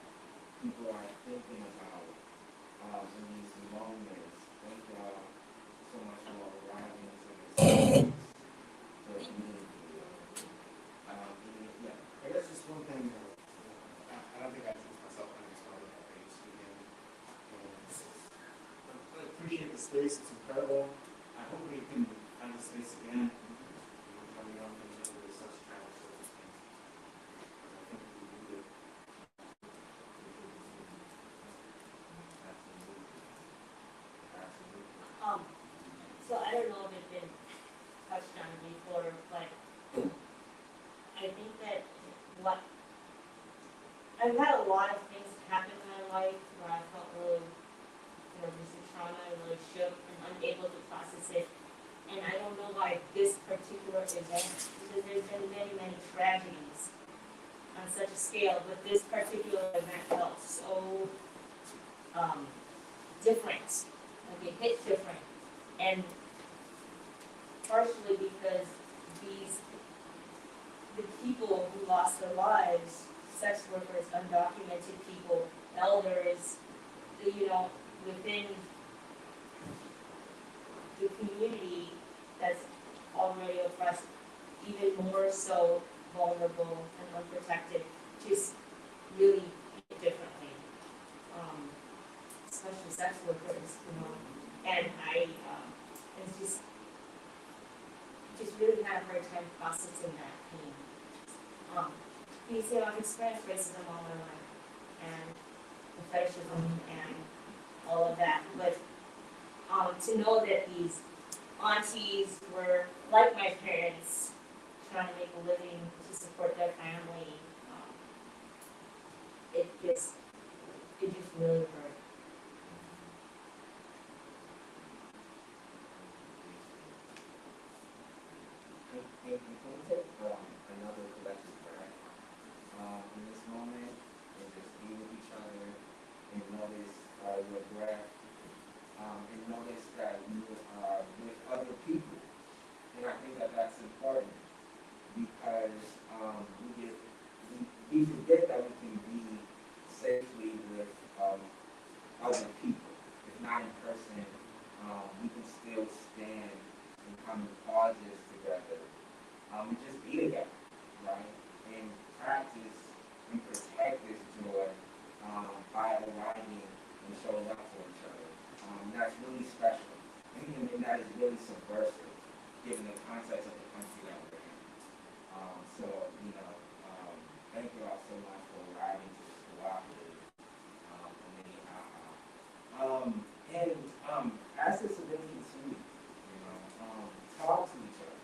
A: people are thinking about in these moments? Thank y'all so much for arriving to this community.
D: I guess just one thing, I don't think I introduced myself when I started at page again. I appreciate the space, it's incredible. I hope we can find the space again. Coming up and with such talent, I think we need it.
M: don't know if it's been touched on before, but I think that what I've had a lot of things happen in my life where I felt really, recent trauma and really shook and unable to process it. And I don't know why this particular event, because there's been many, many tragedies on such a scale, but this particular event felt so different, like it hit different. And partially because the people who lost their lives, sex workers, undocumented people, elders, within the community that's already oppressed, even more so vulnerable and unprotected, just really hit differently. Especially sex workers, and I it's just really had a hard time processing that pain. I've experienced racism all my life, and fetishism and all of that, but to know that these aunties were like my parents, trying to make a living to support their family, it just really hurt.
A: Can we take another collective breath in this moment and just be with each other and notice your breath and notice that you are with other people. And I think that that's important because we forget that we can be safely with other people. If not in person, we can still stand and come in pauses together. And just be together, right? And practice and protect this joy by arriving and showing up for each other. That's really special. And that is really subversive, given the context of the country that we're in. Thank you all so much for arriving to this cooperative in Minnehaha. As this event continues, talk to each other.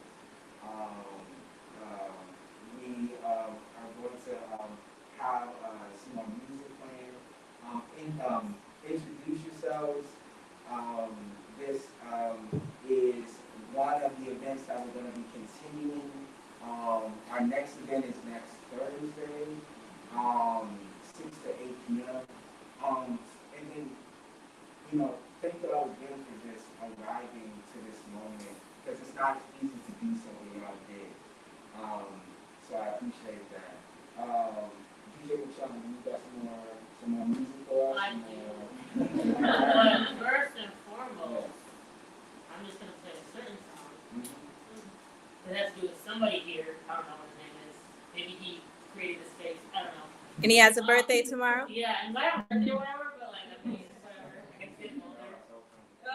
A: We are going to have some more music playing. Introduce yourselves. This is one of the events that we're going to be continuing. Our next event is next Thursday, 6 to 8 p.m. And then, thank you all again for just arriving to this moment, because it's not easy to do something y'all did. So I appreciate that. DJ Chauvin, you got some more music for us?
M: I do. But first and foremost, I'm just going to play a certain song. It has to do with somebody here. I don't know what his name is. Maybe he created the space. I don't know.
B: And he has a birthday tomorrow?
M: Yeah, and I have a birthday or whatever, but whatever. I can fit older. So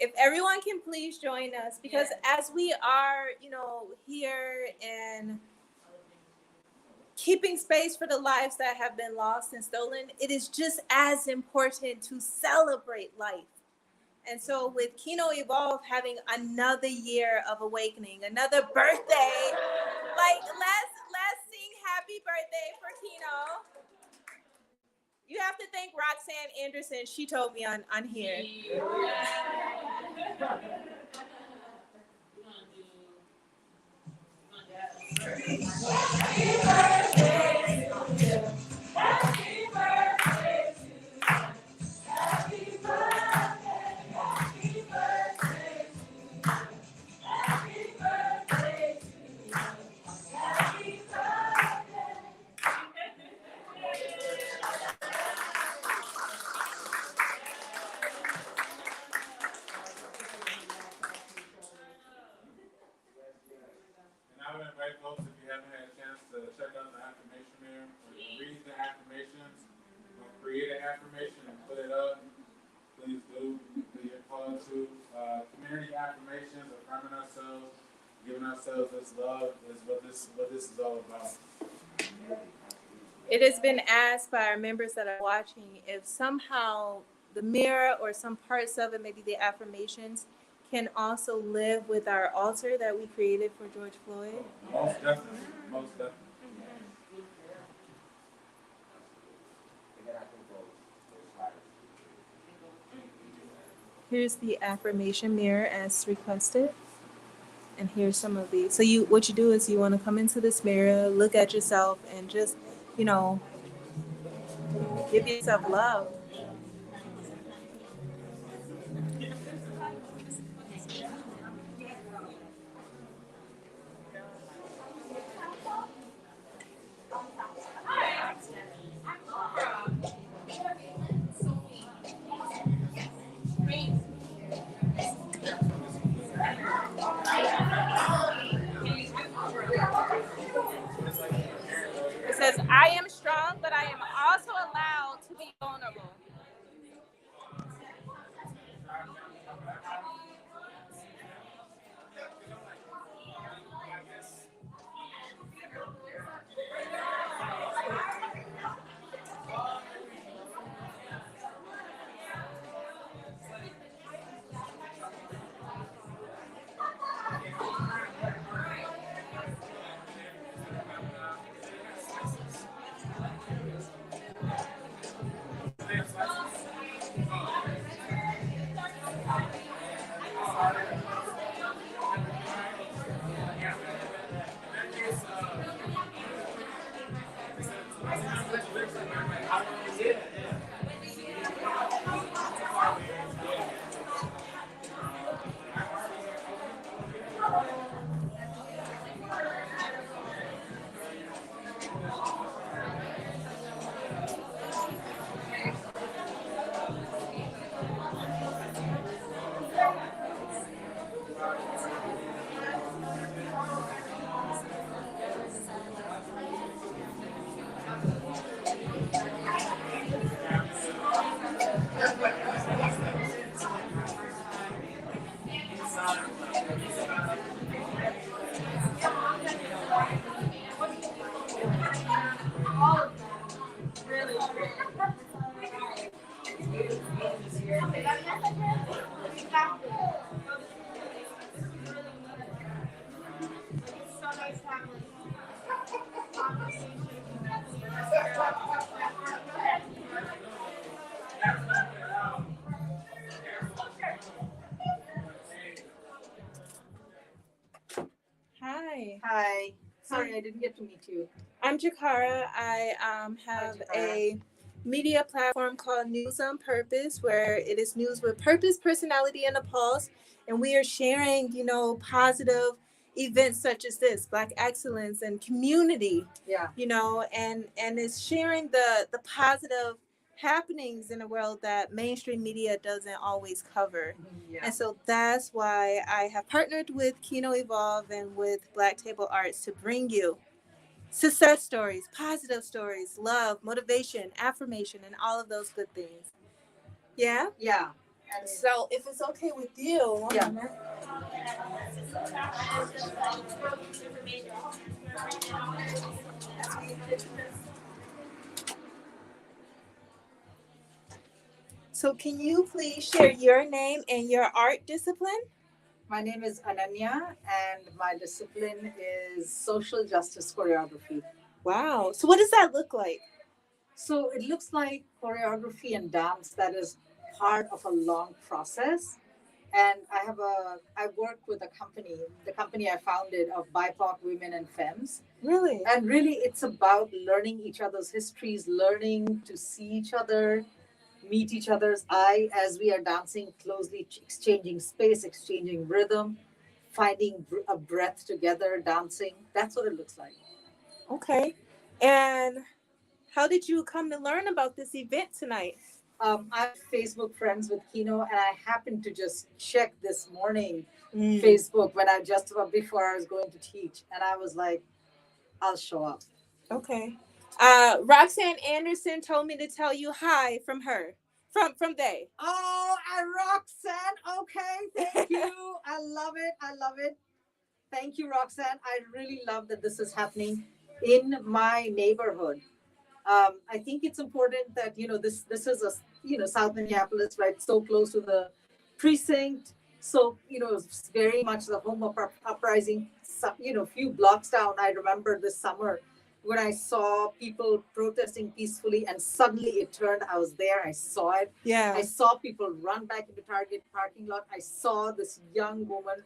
B: If everyone can please join us, because as we are, here and keeping space for the lives that have been lost and stolen, it is just as important to celebrate life. And so with Kino Evolve having another year of awakening, another birthday, let's sing happy birthday for Kino. You have to thank Roxanne Anderson. She told me on here.
J: I would invite folks, if you haven't had a chance to check out the affirmation mirror, or read the affirmations, or create an affirmation and put it up, please do. Be involved to community affirmations, affirming ourselves, giving ourselves this love is what this is all about.
B: It has been asked by our members that are watching if somehow
E: the mirror or some parts of it, maybe the affirmations, can also live with our altar that we created for George Floyd.
J: Most definitely. Most definitely.
E: Here's the affirmation mirror as requested. And here's some of these. So what you do is you want to come into this mirror, look at yourself, and just, give yourself love.
B: It says, I am strong, but I am also allowed to be vulnerable.
E: Hi.
I: Hi. Sorry, I didn't get to meet you.
E: I'm Jakara. I have a media platform called News on Purpose, where it is news with purpose, personality, and a pulse. And we are sharing, positive events such as this, Black excellence and community.
I: Yeah.
E: And it's sharing the positive happenings in the world that mainstream media doesn't always cover.
I: Yeah.
E: And so that's why I have partnered with Kino Evolve and with Black Table Arts to bring you success stories, positive stories, love, motivation, affirmation, and all of those good things. Yeah?
I: Yeah.
E: So if it's okay with you.
I: Yeah.
E: So can you please share your name and your art discipline?
I: My name is Ananya, and my discipline is social justice choreography.
E: Wow. So what does that look like?
I: So it looks like choreography and dance that is part of a long process. And I work with the company I founded of BIPOC women and femmes.
E: Really?
I: And really it's about learning each other's histories, learning to see each other, meet each other's eye as we are dancing closely, exchanging space, exchanging rhythm, finding a breath together, dancing. That's what it looks like.
E: Okay. And how did you come to learn about this event tonight?
I: I'm Facebook friends with Kino, and I happened to just check this morning Facebook when before I was going to teach, and I was like, I'll show up.
E: Okay. Roxanne Anderson told me to tell you hi from her. From they.
I: Oh, and Roxanne. Okay, thank you. I love it. I love it. Thank you, Roxanne. I really love that this is happening in my neighborhood. I think it's important that, this is South Minneapolis, right? So close to the precinct. So, it's very much the home of uprising. Few blocks down, I remember this summer when I saw people protesting peacefully and suddenly it turned. I was there, I saw it.
E: Yeah.
I: I saw people run back into Target parking lot. I saw this young woman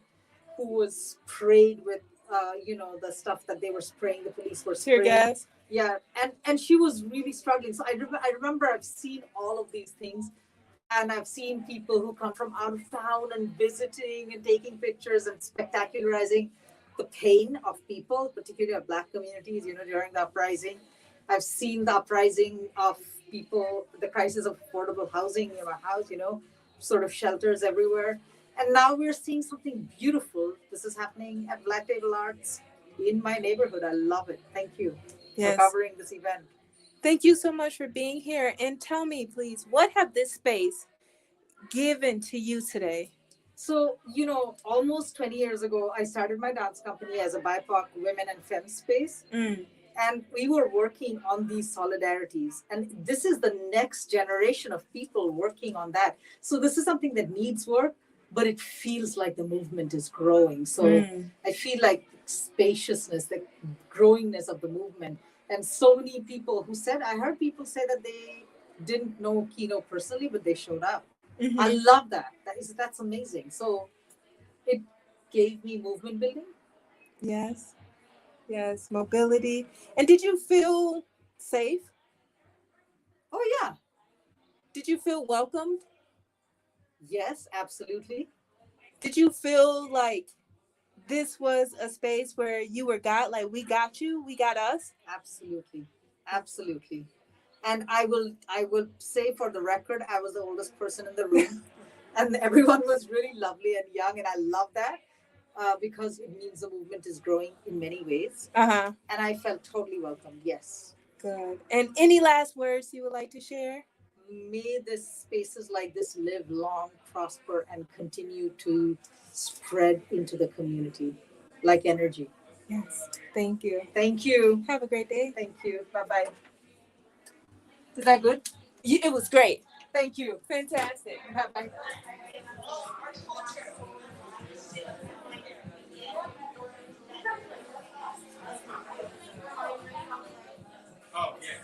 I: who was sprayed with, the stuff that they were spraying, the police were
E: Tear
I: spraying.
E: gas.
I: Yeah, and she was really struggling. So I remember I've seen all of these things, and I've seen people who come from out of town and visiting and taking pictures and spectacularizing the pain of people, particularly of Black communities, during the uprising. I've seen the uprising of people, the crisis of affordable housing in our house, sort of shelters everywhere. And now we're seeing something beautiful. This is happening at Black Table Arts in my neighborhood. I love it. Thank you for covering this event.
E: Thank you so much for being here. And tell me, please, what have this space given to you today?
I: So, almost 20 years ago, I started my dance company as a BIPOC women and femme space. And we were working on these solidarities. And this is the next generation of people working on that. So this is something that needs work, but it feels like the movement is growing. So I feel like spaciousness, the growingness of the movement. And so many people I heard people say that they didn't know Kino personally, but they showed up. I love that. That's amazing. So it gave me movement building.
E: Yes. Yes, mobility. And did you feel safe?
I: Oh, yeah.
E: Did you feel welcomed?
I: Yes, absolutely.
E: Did you feel like this was a space where you were got, like we got you, we got us?
I: Absolutely. Absolutely. And I will say for the record, I was the oldest person in the room and everyone was really lovely and young. And I love that because it means the movement is growing in many ways.
E: Uh-huh.
I: And I felt totally welcomed. Yes.
E: Good. And any last words you would like to share?
I: May this spaces like this live long, prosper, and continue to spread into the community like energy.
E: Yes. Thank you.
I: Thank you.
E: Have a great day.
I: Thank you. Bye-bye. Is that good?
E: It was great.
I: Thank you.
E: Fantastic.
I: Bye-bye.
J: Oh, yeah.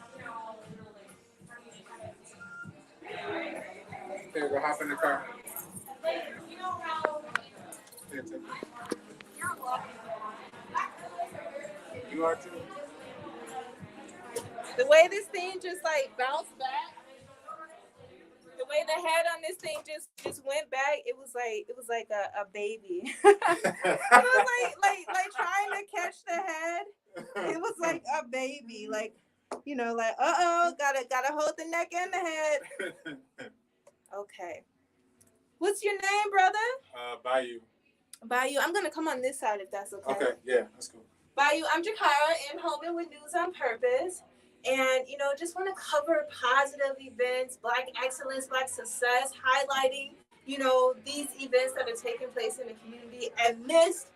J: Here, go hop in the car. Here, take it. You are too.
E: The way this thing just like bounced back, the way the head on this thing just went back, it was like a baby. It was like trying to catch the head. It was like a baby, like like gotta hold the neck and the head. Okay. What's your name, brother?
J: Bayou.
E: Bayou. I'm gonna come on this side if that's okay.
J: Okay, yeah, that's cool.
E: Bayou, I'm Jakara and Holman with News on Purpose. And, just want to cover positive events, Black excellence, Black success, highlighting, these events that are taking place in the community amidst,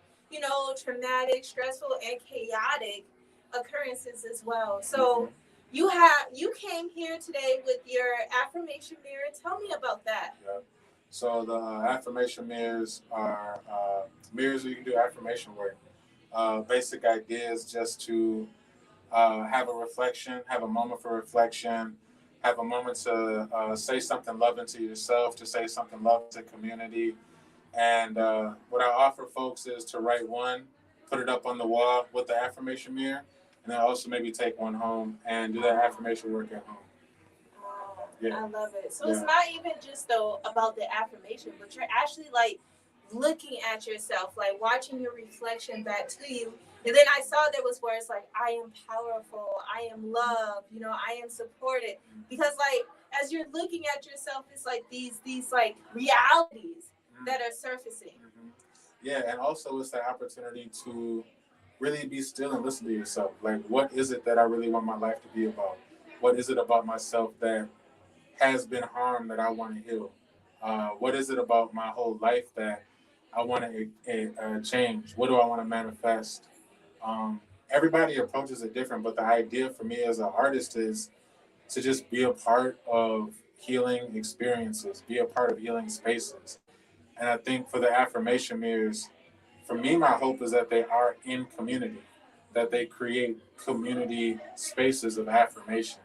E: traumatic, stressful, and chaotic occurrences as well. So you came here today with your affirmation mirror. Tell me about that.
J: Yeah. So the affirmation mirrors are mirrors where you can do affirmation work. Basic idea is just to have a reflection, have a moment for reflection, have a moment to say something loving to yourself, to say something loving to community. And what I offer folks is to write one, put it up on the wall with the affirmation mirror, and then also maybe take one home and do that affirmation work at home.
E: Yeah. I love it. So it's not even just though about the affirmation, but you're actually like looking at yourself, like watching your reflection back to you. And then I saw there was words like, I am powerful, I am loved, I am supported. Because like, as you're looking at yourself, it's like these like realities that are surfacing.
J: Yeah, and also it's the opportunity to really be still and listen to yourself. Like, what is it that I really want my life to be about? What is it about myself that has been harmed that I want to heal? What is it about my whole life that I want to change? What do I want to manifest? everybody approaches it different, but the idea for me as an artist is to just be a part of healing experiences, be a part of healing spaces. And I think for the affirmation mirrors, for me, my hope is that they are in community, that they create community spaces of affirmation.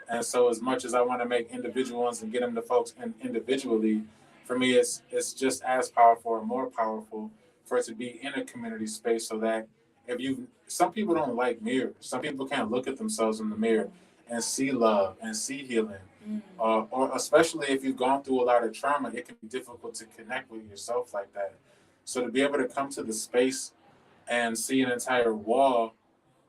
J: And so, as much as I want to make individual ones and get them to folks and individually, for me, it's just as powerful or more powerful for it to be in a community space. So that if you, some people don't like mirrors. Some people can't look at themselves in the mirror and see love and see healing. Or especially if you've gone through a lot of trauma, it can be difficult to connect with yourself like that. So to be able to come to the space and see an entire wall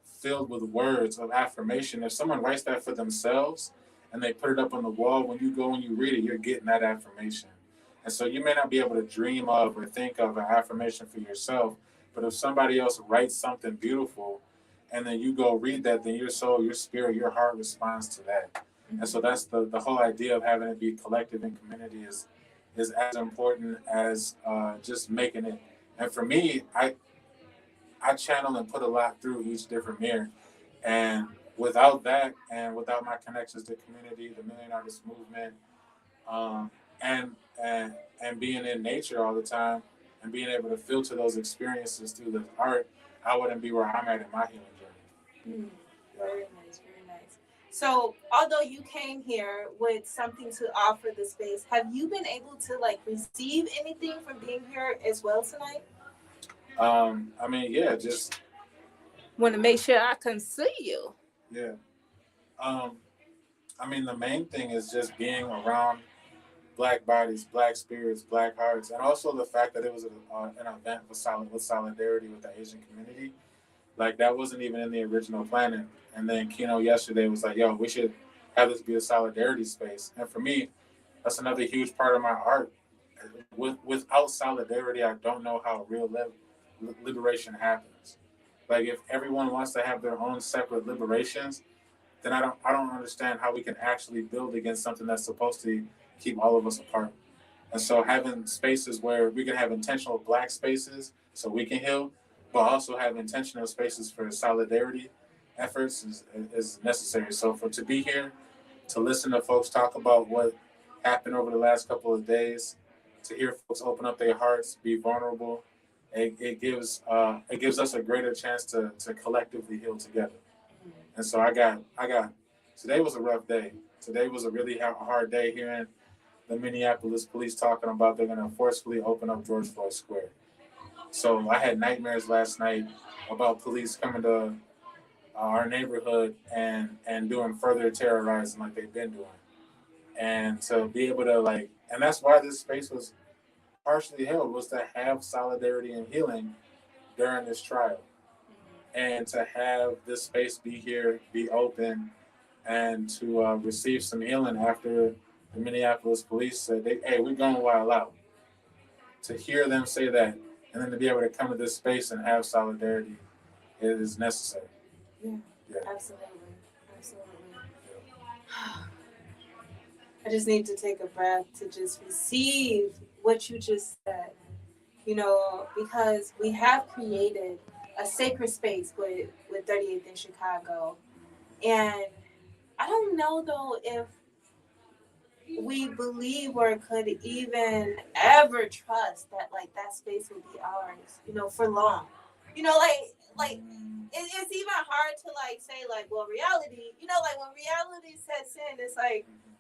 J: filled with words of affirmation. If someone writes that for themselves and they put it up on the wall, when you go and you read it, you're getting that affirmation. And so you may not be able to dream of or think of an affirmation for yourself, but if somebody else writes something beautiful and then you go read that, then your soul, your spirit, your heart responds to that. And so that's the whole idea of having it be collective and community is as important as just making it. And for me, I channel and put a lot through each different mirror. And without that, and without my connections to community, the Million Artist Movement, um, and and being in nature all the time, and being able to filter those experiences through the art, I wouldn't be where I'm at in my healing journey.
E: Very nice, very nice. So, although you came here with something to offer the space, have you been able to like receive anything from being here as well tonight?
J: I mean, yeah, just
E: Want to make sure I can see you.
J: yeah. I mean, the main thing is just being around Black bodies, Black spirits, Black hearts, and also the fact that it was an event with solidarity with the Asian community. Like that wasn't even in the original planning. And then Kino yesterday was like, "Yo, we should have this be a solidarity space." And for me, that's another huge part of my art. Without solidarity, I don't know how real liberation happens. Like if everyone wants to have their own separate liberations, then I don't understand how we can actually build against something that's supposed to keep all of us apart. And so having spaces where we can have intentional Black spaces so we can heal, but also have intentional spaces for solidarity efforts is necessary. So for to be here, to listen to folks talk about what happened over the last couple of days, to hear folks open up their hearts, be vulnerable, it gives us a greater chance to collectively heal together. And so I got today was a rough day. Today was a really hard day hearing the Minneapolis police talking about they're going to forcefully open up George Floyd Square. So I had nightmares last night about police coming to our neighborhood and doing further terrorizing like they've been doing. And to be able to and that's why this space was partially held, was to have solidarity and healing during this trial. And to have this space be here, be open, and to receive some healing after the Minneapolis police said, "Hey, we're going wild out." To hear them say that, and then to be able to come to this space and have solidarity, it is necessary.
E: Yeah. Absolutely. I just need to take a breath to just receive what you just said, because we have created a sacred space with 38th in Chicago. And I don't know though if we believe or could even ever trust that that space will be ours, for long. It's even hard to say well, reality, when reality sets in, it's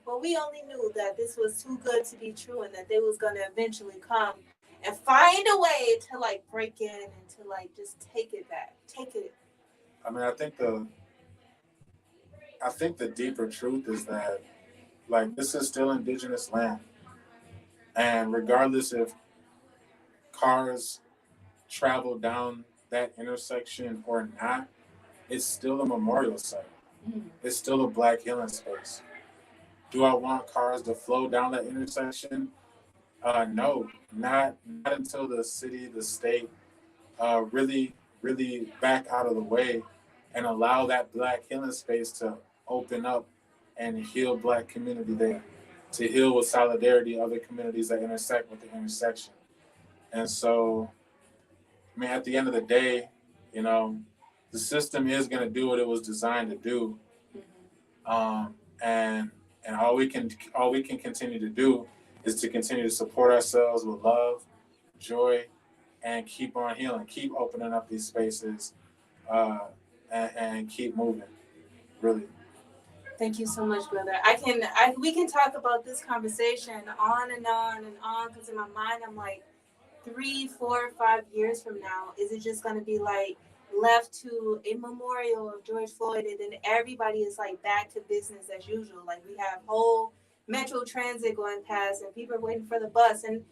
E: well, we only knew that this was too good to be true and that they was gonna eventually come and find a way to break in and to just take it back. Take it.
J: I mean, I think the deeper truth is that this is still indigenous land. And regardless if cars travel down that intersection or not, it's still a memorial site. It's still a Black healing space. Do I want cars to flow down that intersection? No, not until the city, the state, really, really back out of the way and allow that Black healing space to open up and heal Black community there, to heal with solidarity other communities that intersect with the intersection. And so, I mean, at the end of the day, the system is going to do what it was designed to do. And all we can continue to do is to continue to support ourselves with love, joy, and keep on healing, keep opening up these spaces, and keep moving. Really.
E: Thank you so much, brother. We can talk about this conversation on and on and on, because in my mind I'm like, 3, 4, 5 years from now, is it just going to be like left to a memorial of George Floyd, and then everybody is like back to business as usual? Like, we have whole metro transit going past and people are waiting for the bus, and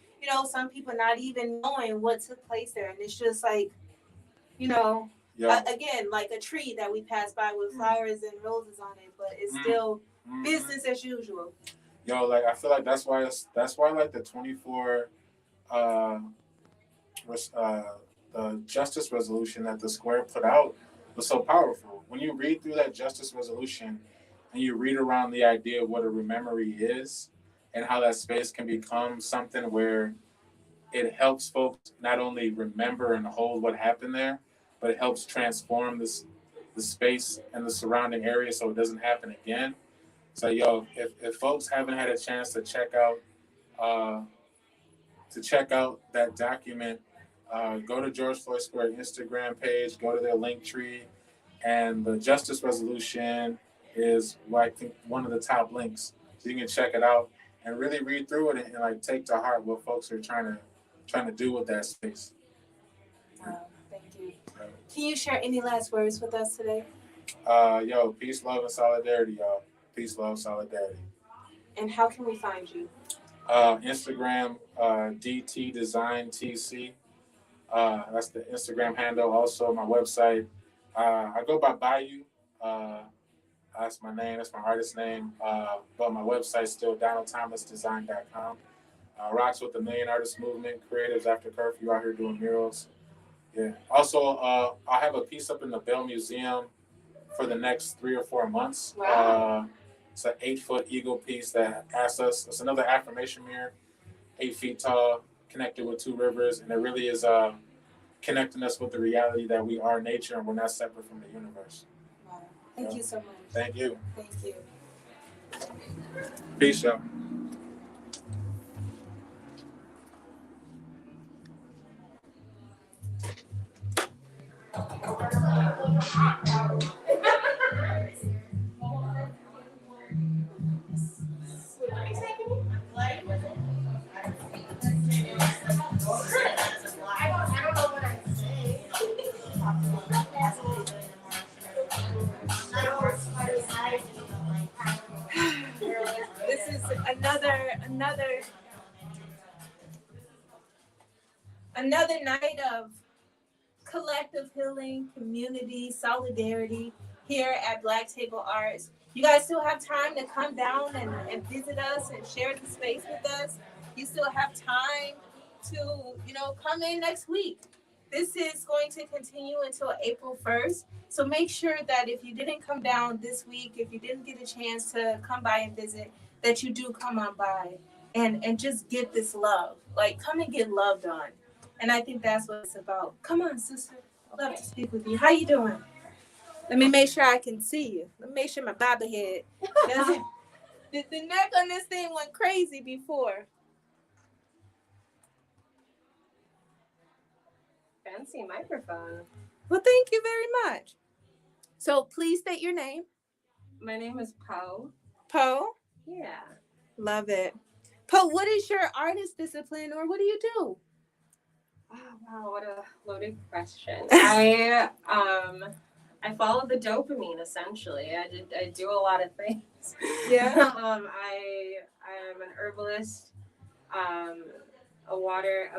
E: some people not even knowing what took place there, and it's just like, again, like a tree that we pass by with flowers and roses on it, but it's still business as usual.
J: Yo, like, I feel like that's why like the 24 the justice resolution that the square put out was so powerful. When you read through that justice resolution and you read around the idea of what a rememory is and how that space can become something where it helps folks not only remember and hold what happened there, but it helps transform the space and the surrounding area so it doesn't happen again. So, yo, if folks haven't had a chance to check out that document, go to George Floyd Square Instagram page, go to their link tree, and the justice resolution is, I think, one of the top links. So you can check it out and really read through it and like take to heart what folks are trying to do with that space.
E: Wow, thank you. Can you share any last words with us today?
J: Yo, peace, love, and solidarity, y'all. Peace, love, solidarity.
E: And how can we find you?
J: Instagram, DT Design TC. That's the Instagram handle. Also, my website. I go by Bayou. That's my name. That's my artist name. But my website's still DonaldThomasDesign.com. Rocks with the Million Artist Movement. Creatives After Curfew out here doing murals. Yeah. Also, I have a piece up in the Bell Museum for the next 3 or 4 months.
E: Wow.
J: It's an 8-foot eagle piece that asks us. It's another affirmation mirror, 8 feet tall, connected with 2 rivers, and it really is connecting us with the reality that we are nature and we're not separate from the universe.
E: Wow. Thank you so much.
J: Thank you.
E: Thank you.
J: Peace, y'all.
E: This is another night of collective healing, community, solidarity here at Black Table Arts. You guys still have time to come down and visit us and share the space with us. You still have time to, come in next week. This is going to continue until April 1st. So make sure that if you didn't come down this week, if you didn't get a chance to come by and visit, that you do come on by and just get this love. Like, come and get loved on. And I think that's what it's about. Come on, sister. I'd love to speak with you. How you doing? Let me make sure I can see you. Let me make sure my bobblehead. The neck on this thing went crazy before.
K: Fancy microphone.
E: Well, thank you very much. So please state your name.
K: My name is Poe.
E: Poe?
K: Yeah.
E: Love it. Poe, what is your artist discipline, or what do you do?
K: Oh, wow, what a loaded question. I follow the dopamine, essentially. I do a lot of things.
E: Yeah.
K: I'm an herbalist, a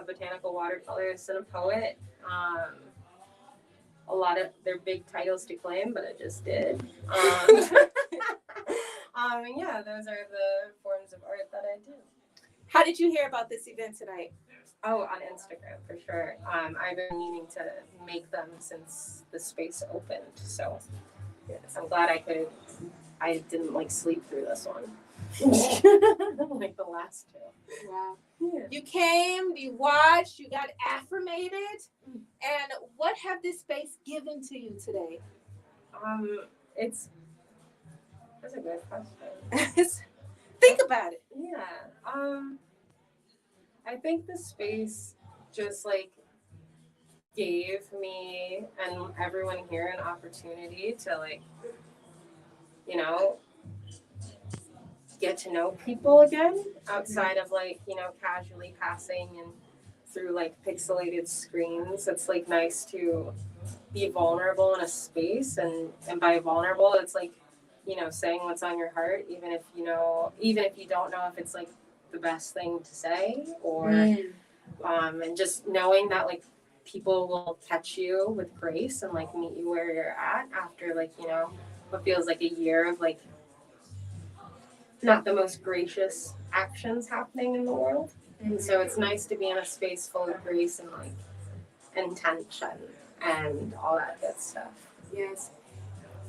K: botanical watercolorist, and a poet. A lot of they're big titles to claim, but I just did. Yeah, those are the forms of art that I do.
E: How did you hear about this event tonight?
K: Oh, on Instagram for sure. I've been meaning to make them since the space opened, so yes, I'm glad I didn't sleep through this one.
R: Like the last two.
E: Wow.
R: Yeah.
E: You came, you watched, you got affirmated, and what have this space given to you today?
R: That's a good question.
E: Think about it.
R: Yeah. I think the space just like gave me and everyone here an opportunity to like, you know, get to know people again outside of like, you know, casually passing and through like pixelated screens. It's like nice to be vulnerable in a space, and by vulnerable it's like, you know, saying what's on your heart, even if you don't know if it's like the best thing to say, or and just knowing that like people will catch you with grace and like meet you where you're at after like, you know, what feels like a year of like not the most gracious actions happening in the world. And so it's nice to be in a space full of grace and like intention and all that good stuff.
E: Yes.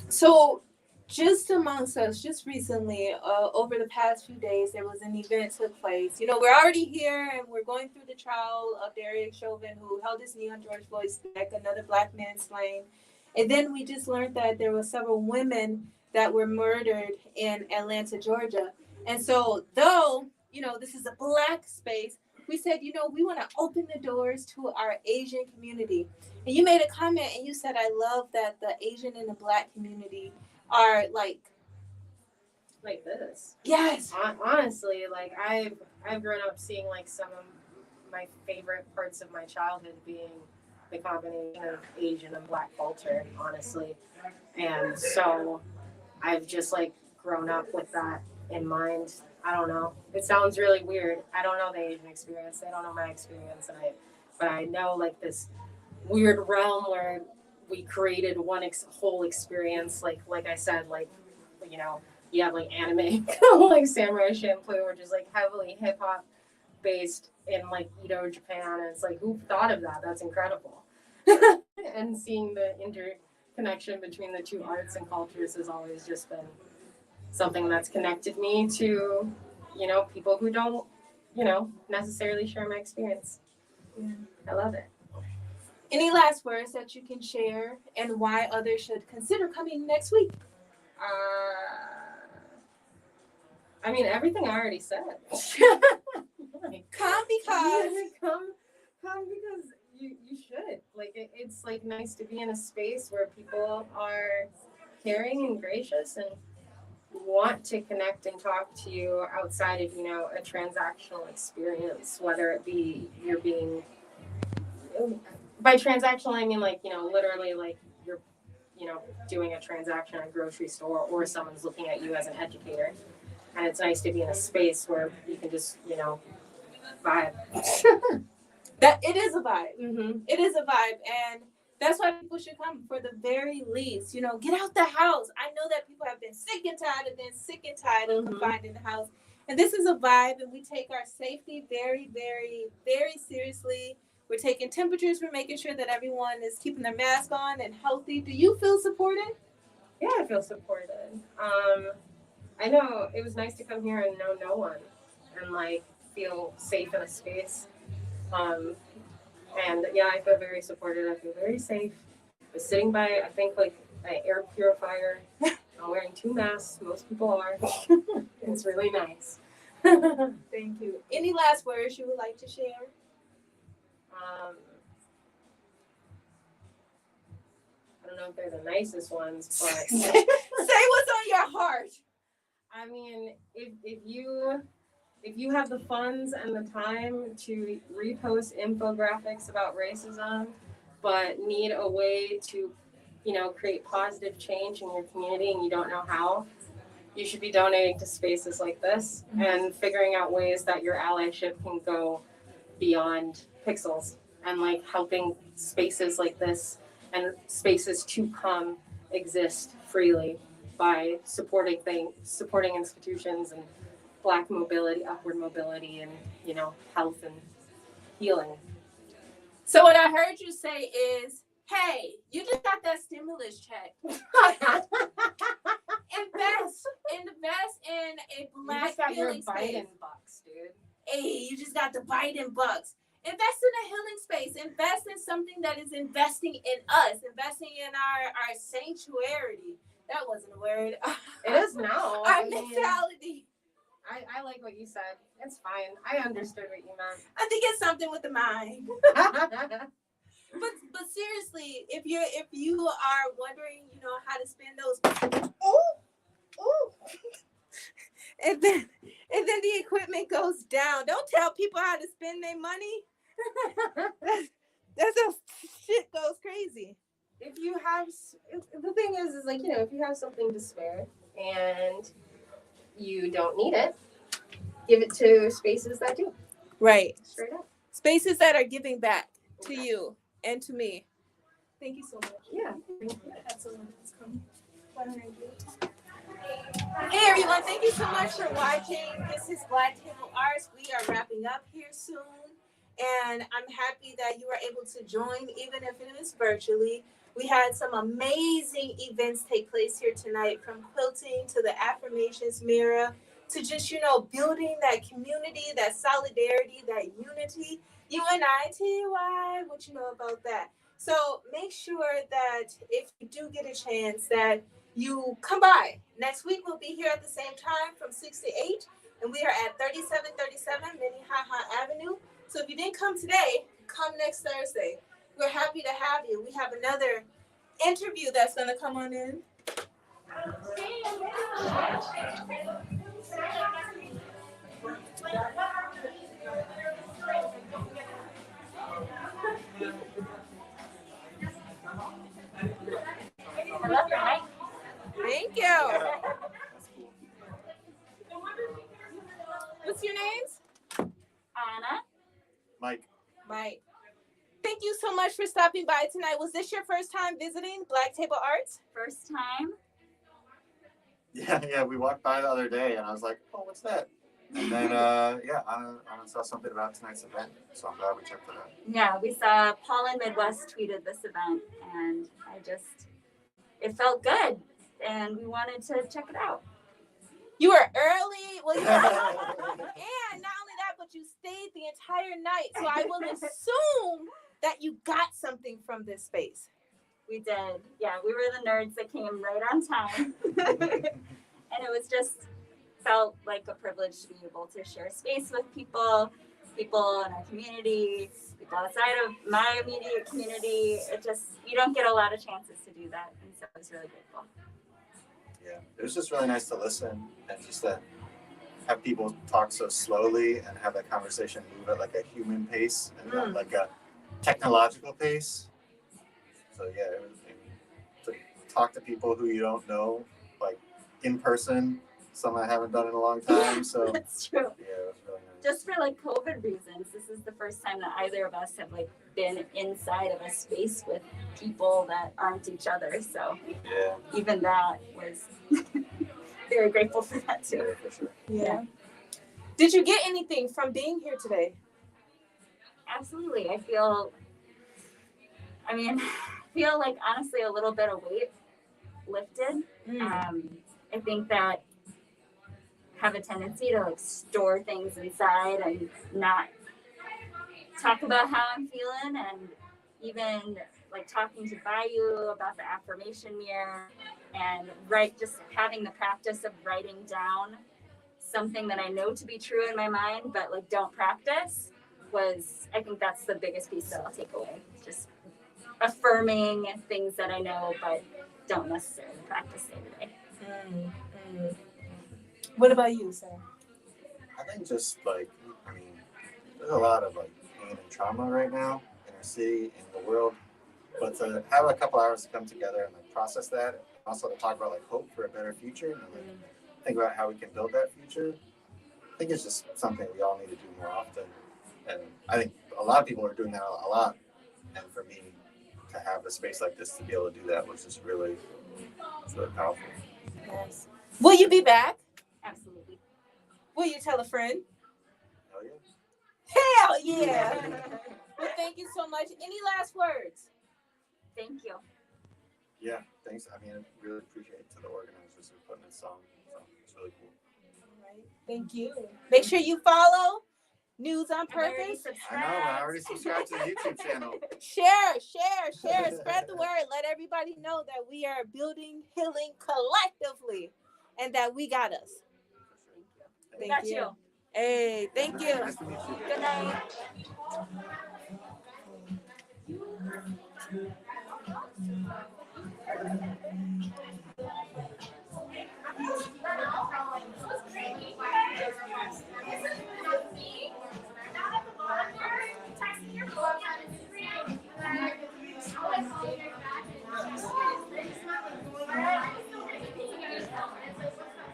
E: So, just amongst us, just recently, over the past few days, there was an event took place. You know, we're already here and we're going through the trial of Derek Chauvin, who held his knee on George Floyd's neck, another black man slain. And then we just learned that there were several women that were murdered in Atlanta, Georgia. And so, though, you know, this is a black space, we said, you know, we want to open the doors to our Asian community. And you made a comment and you said, I love that the Asian and the black community are like
R: this.
E: Yes.
R: Honestly, like I've grown up seeing like some of my favorite parts of my childhood being the combination of Asian and black culture, honestly. And so I've just like grown up with that in mind. I don't know. It sounds really weird. I don't know the Asian experience. They don't know my experience, but I know like this weird realm where we created one whole experience. Like I said, like, you know, you have like anime like Samurai Champloo, which is like heavily hip hop based in like Edo, Japan, and it's like, who thought of that? That's incredible. And seeing the interconnection between the two arts and cultures has always just been something that's connected me to, you know, people who don't, you know, necessarily share my experience.
E: Yeah.
R: I love it.
E: Any last words that you can share and why others should consider coming next week?
R: I mean, everything I already said. Like,
E: come because
R: you should. Like, it's like nice to be in a space where people are caring and gracious and want to connect and talk to you outside of, you know, a transactional experience, whether it be you're being, by transactional I mean like, you know, literally like you're, you know, doing a transaction at a grocery store, or someone's looking at you as an educator. And it's nice to be in a space where you can just, you know, vibe.
E: That it is a vibe.
R: Mm-hmm.
E: It is a vibe, and that's why people should come. For the very least, you know, get out the house. I know that people have been sick and tired of confined in the house, and this is a vibe. And we take our safety very, very, very seriously. We're taking temperatures. We're making sure that everyone is keeping their mask on and healthy. Do you feel supported?
R: Yeah, I feel supported. I know it was nice to come here and know no one and like feel safe in a space. And yeah, I feel very supported. I feel very safe. I was sitting by, I think, like an air purifier. I'm wearing 2 masks. Most people are. It's really nice.
E: Thank you. Any last words you would like to share?
R: I don't know if they're the nicest ones, but
E: say what's on your heart.
R: I mean, if you have the funds and the time to repost infographics about racism, but need a way to, you know, create positive change in your community and you don't know how, you should be donating to spaces like this and figuring out ways that your allyship can go beyond pixels and like helping spaces like this and spaces to come exist freely by supporting institutions and Black mobility, upward mobility, and, you know, health and healing.
E: So what I heard you say is, hey, you just got that stimulus check.
B: invest in a
R: You
B: black
R: just got your
B: healing space.
R: Biden bucks, dude.
B: Hey, you just got the Biden bucks. Invest in a healing space. Invest in something that is investing in us, investing in our sanctuary. That wasn't a word.
R: It is now.
B: Our mentality.
R: I like what you said. It's fine. I understood what you meant.
B: I think it's something with the mind. But seriously, if you are wondering, how to spend those, and then the equipment goes down. Don't tell people how to spend their money. That's how shit goes crazy.
R: If you have, the thing is like, if you have something to spare and you don't need it, give it to spaces that do.
B: Right.
R: Straight up.
B: Spaces that are giving back to you and to me. Thank you so much.
R: Yeah.
B: Absolutely. Hey everyone, thank you so much for watching. This is Black Table Arts. We are wrapping up here soon. And I'm happy that you were able to join, even if it is virtually. We had some amazing events take place here tonight, from quilting to the Affirmations mirror, to just, building that community, that solidarity, that unity. UNITY, what you know about that? So make sure that if you do get a chance that you come by. Next week we'll be here at the same time from 6 to 8, and we are at 3737 Minnehaha Avenue. So if you didn't come today, come next Thursday. We're happy to have you. We have another interview that's going to come on in.
S: I love your mic.
B: Thank you. What's your names?
S: Anna.
D: Mike.
B: Mike. Thank you so much for stopping by tonight. Was this your first time visiting Black Table Arts?
S: First time.
D: Yeah, we walked by the other day and I was like, oh, what's that? And then, Anna saw something about tonight's event, so I'm glad we checked it out.
S: Yeah, we saw Paul in Midwest tweeted this event, and it felt good, and we wanted to check it out.
B: You were early. Well, and not only that, but you stayed the entire night. So I will assume that you got something from this space.
S: We did. Yeah, we were the nerds that came right on time. And it was just felt like a privilege to be able to share space with people in our community, people outside of my immediate community. You don't get a lot of chances to do that. And so I was really grateful.
D: Yeah, it was just really nice to listen and just to have people talk so slowly and have that conversation move at like a human pace and not like a technological pace. So yeah, it was to talk to people who you don't know, like in person, something I haven't done in a long time. So
S: that's true.
D: Yeah, it was really nice.
S: Just for like COVID reasons, this is the first time that either of us have like been inside of a space with people that aren't each other. So
D: yeah,
S: even that was very grateful for that too.
D: Yeah, for sure.
B: Yeah. Did you get anything from being here today?
S: Absolutely. I feel like honestly a little bit of weight lifted. I think that have a tendency to like store things inside and not talk about how I'm feeling, and even like talking to Bayou about the affirmation mirror and just having the practice of writing down something that I know to be true in my mind but like don't practice I think that's the biggest piece that I'll take away. Just affirming things that I know but don't necessarily practice day to day.
B: What about you, Sam?
D: I think just like, there's a lot of like pain and trauma right now in our city, in the world, but to have a couple hours to come together and like process that, and also to talk about like hope for a better future and like think about how we can build that future. I think it's just something we all need to do more often, and I think a lot of people are doing that a lot. And for me to have a space like this to be able to do that was just really powerful.
B: Yes. Will you be back?
S: Absolutely.
B: Will you tell a friend?
D: Hell yeah.
B: Hell yeah. Well, thank you so much. Any last words?
S: Thank you.
D: Yeah, thanks. I really appreciate it to the organizers messages we're putting in song. So it's really cool.
E: Thank you. Make sure you follow News on Purpose.
D: I know, I already subscribed to the YouTube channel.
E: Share. Spread the word. Let everybody know that we are building healing collectively and that we got us. Thank you. Hey, thank you.
D: Nice to meet you.
S: Good night.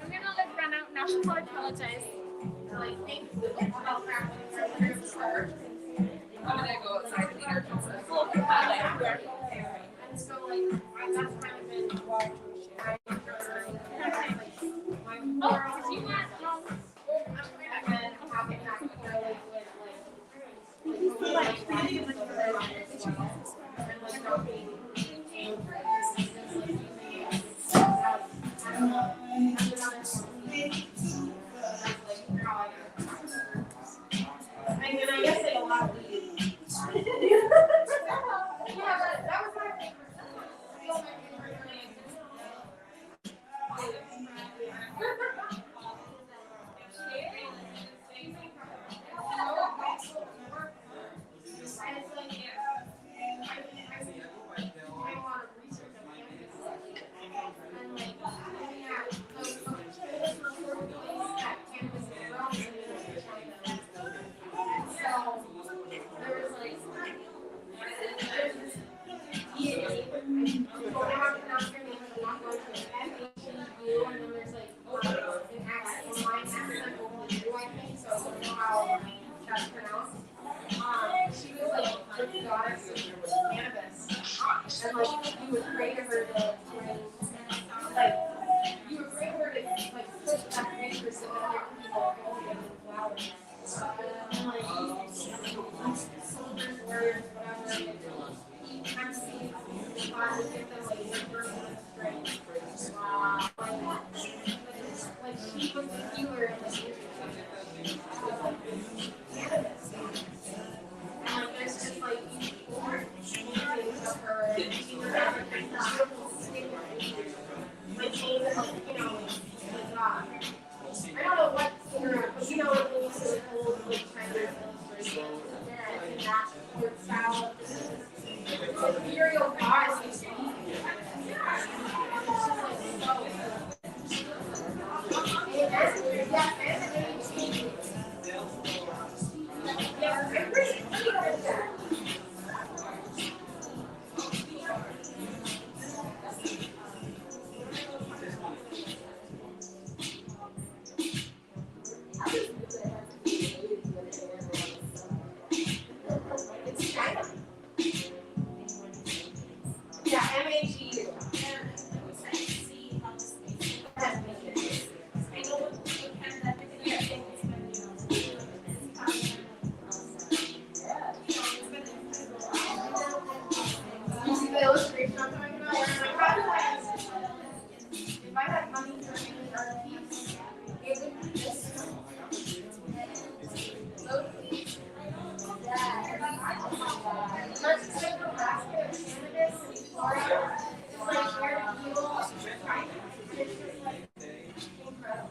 Q: I'm gonna like run out now. I apologize.
K: I'm gonna go outside and eat our pizza.
Q: Oh, did you want
G: I guess they allow me. That was my favorite. She was like the goddess of cannabis, and like you would pray to her to like you would pray to her to like put that paper so that there could be like all the flowers. And like soldiers, warriors, whatever, each MC would finally give them like one person of strength. Like she was the healer of the cannabis. And like there's just like paintings of her, either African beautiful skin, like chains of like, you know, like I don't know what singer, but you know what they used to hold like Chinese illustrations and that word style of imperial goddess used to be. I'm pretty good at that. It's China. Yeah, MAGU. You see the illustration I'm talking about? If I had money for any art piece, it would be this one. So please. Let's take a basket of cannabis and Florida. It's like where people try. It's just like incredible.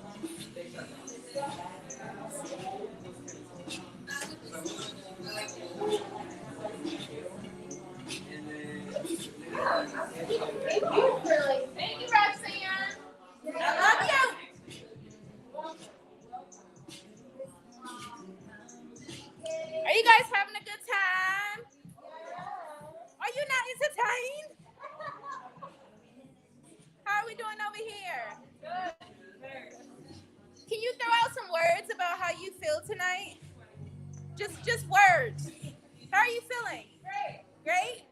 G: Thank you, Roxanne. I love you.
B: Are you guys having a good time? Are you not entertained? How are we doing over here? Can you throw out some words about how you feel tonight? Just words. How are you feeling? Great?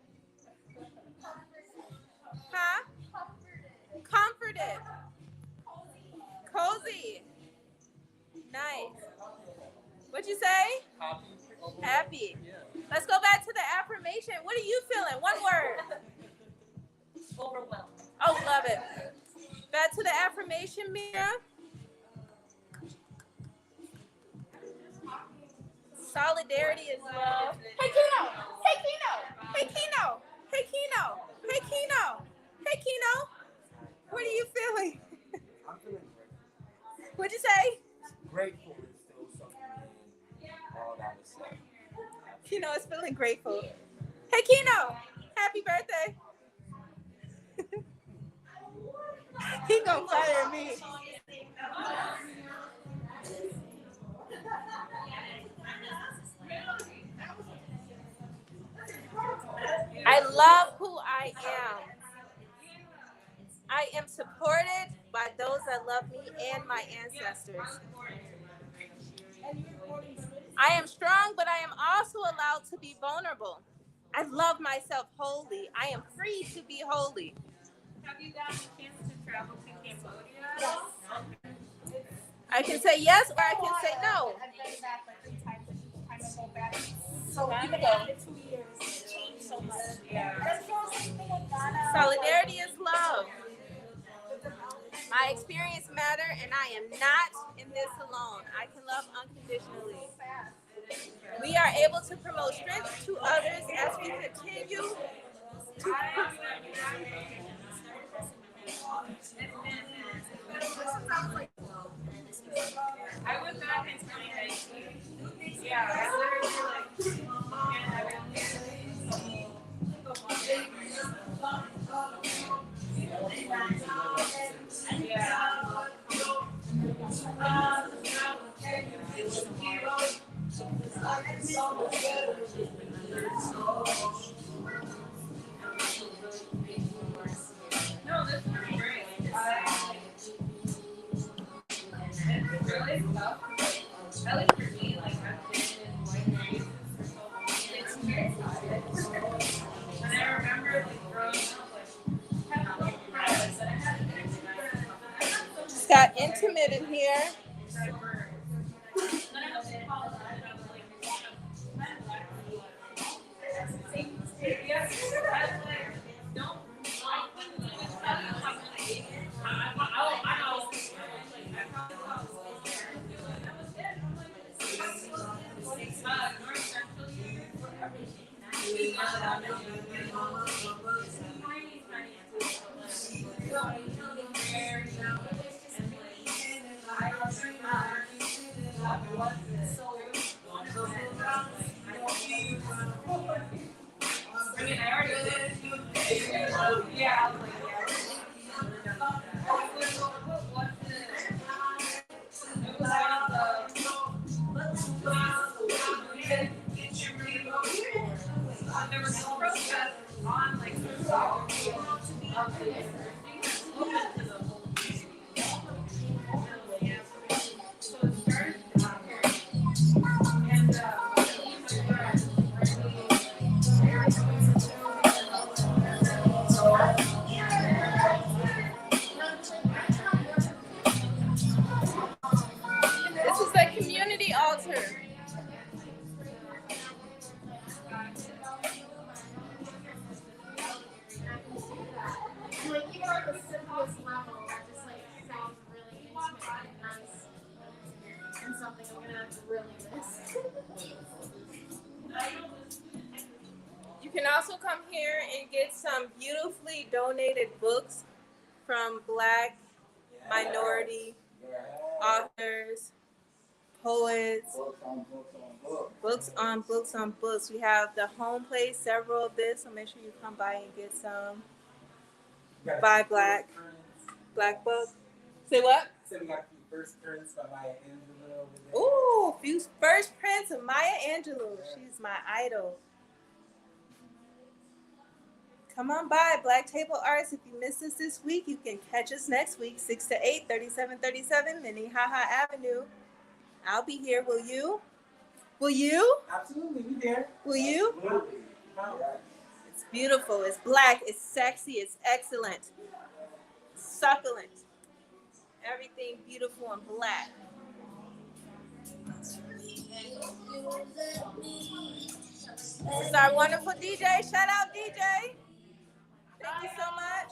B: Huh? Comforted. Cozy. Nice. What'd you say? Happy. Let's go back to the affirmation. What are you feeling? One word.
O: Overwhelmed.
B: Oh, love it. Back to the affirmation mirror. Solidarity is love. Hey Keno! Hey Keno! Hey Keno! Hey Keno! Hey Keno! Hey Keno! What are you feeling?
A: I'm feeling grateful.
B: What'd you say?
A: Grateful is still something in all that was said.
B: Keno is feeling grateful. Hey Keno! Happy birthday! He gonna fire me. I love who I am. I am supported by those that love me and my ancestors. I am strong, but I am also allowed to be vulnerable. I love myself wholly. I am free to be holy.
M: Have you gotten a chance to travel to Cambodia?
B: I can say yes or I can say no.
P: I've been back like 3 times. Each time I go back,
B: So
P: even after 2 years, it's changed so much.
M: Yeah.
P: And I'm sure same thing with Ghana.
B: Solidarity is love. My experience matter, and I am not in this alone. I can love unconditionally. We are able to promote strength to others as we continue to.
K: I was back in 2019. Yeah, I literally No, this is great. It's really tough. At least for me, like I've been in white races for so long. It's weird. And I remember like growing up, like having a little friends that I had to
B: Just got intimate in here.
K: I mean, I already did. Yeah, I was like, there was no protest on like the soccer field of the open to the whole community. So it started and
B: This is a community altar.
P: Like even on the simplest level, that just like sounds really intimate and nice, and something I'm gonna have to really miss.
B: You can also come here and get some beautifully donated books from Black, minority authors, poets, books on books on books. We have the home place, several of this, so make sure you come by and get some. Buy Black book. Say what?
H: So we got a few first prints by Maya Angelou over there.
B: Ooh, few first prints of Maya Angelou. She's my idol. Come on by Black Table Arts. If you missed us this week, you can catch us next week, 6 to 8, 3737 Minnehaha Avenue. I'll be here. Will you? Will you?
H: Absolutely, we there.
B: Will you?
H: Absolutely.
B: It's beautiful. It's black. It's sexy. It's excellent. Succulent. Everything beautiful and black. This is our wonderful DJ. Shout out DJ. Thank you so much.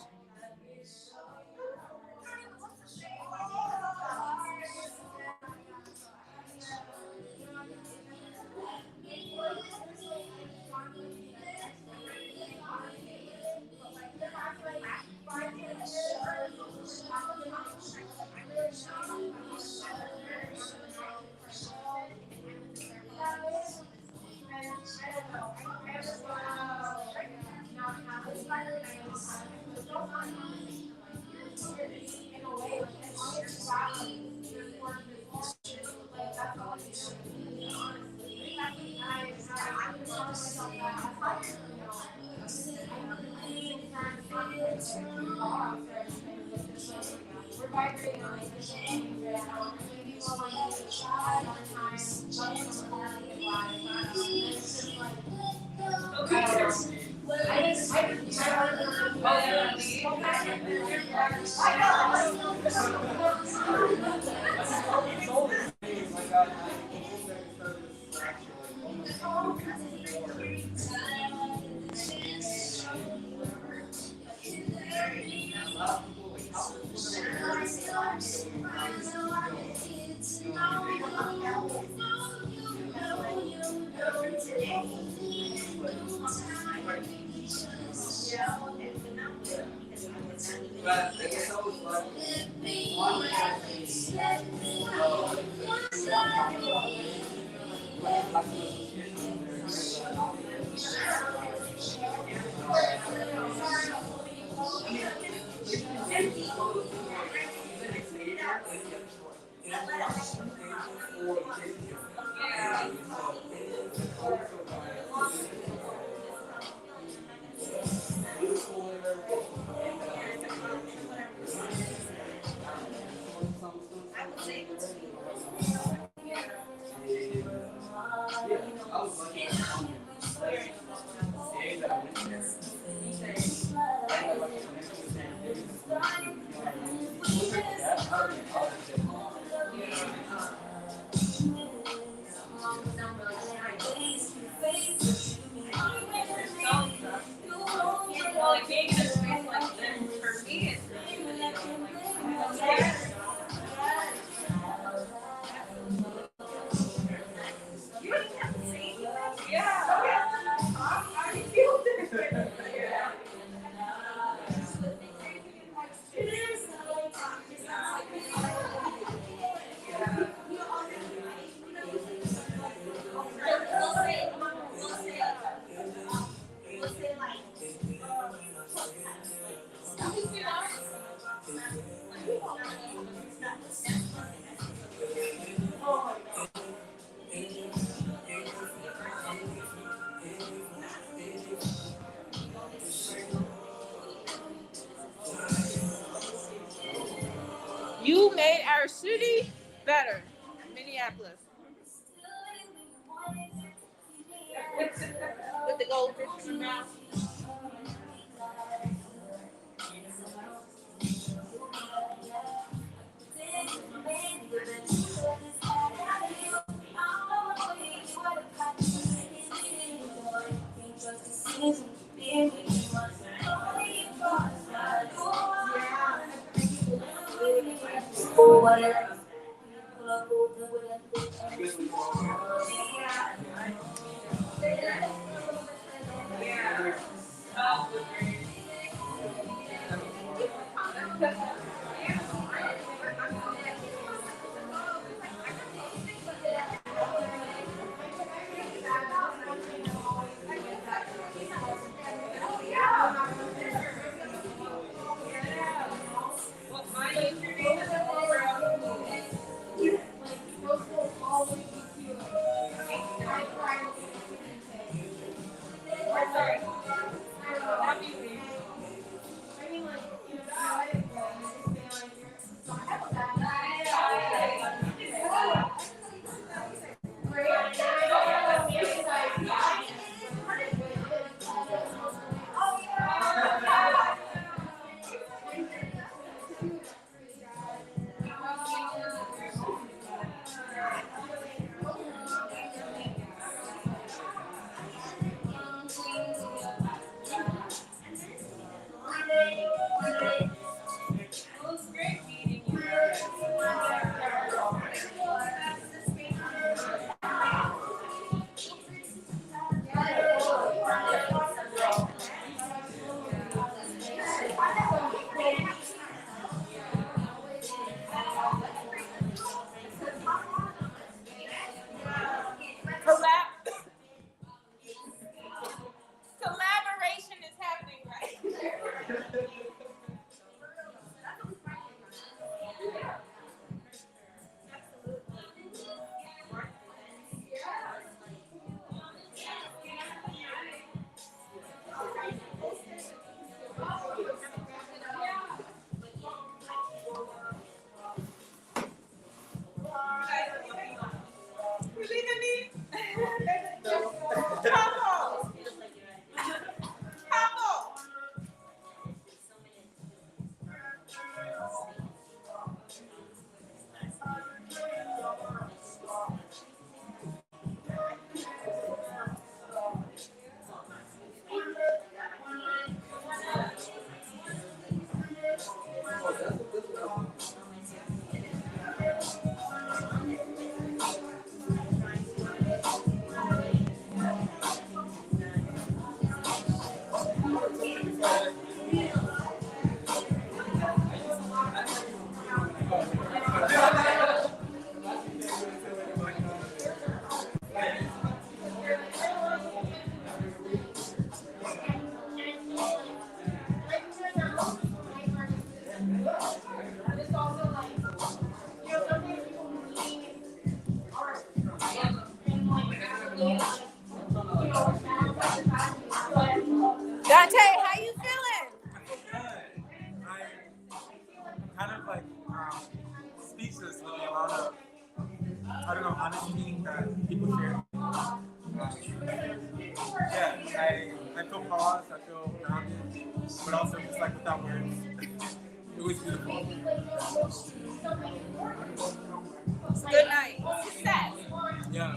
K: Like being in a space like this, for me, it's really,
B: You made our city better, Minneapolis. With the goldfish in your mouth.
A: believe in me? Come on. Come on. Dante, how you feeling?
H: Kind of like speechless with the amount of, I don't know, honesty that people share. Yeah, I feel paused, I feel grounded, but also just like without words. It was beautiful.
B: Good night. Success.
H: Yeah.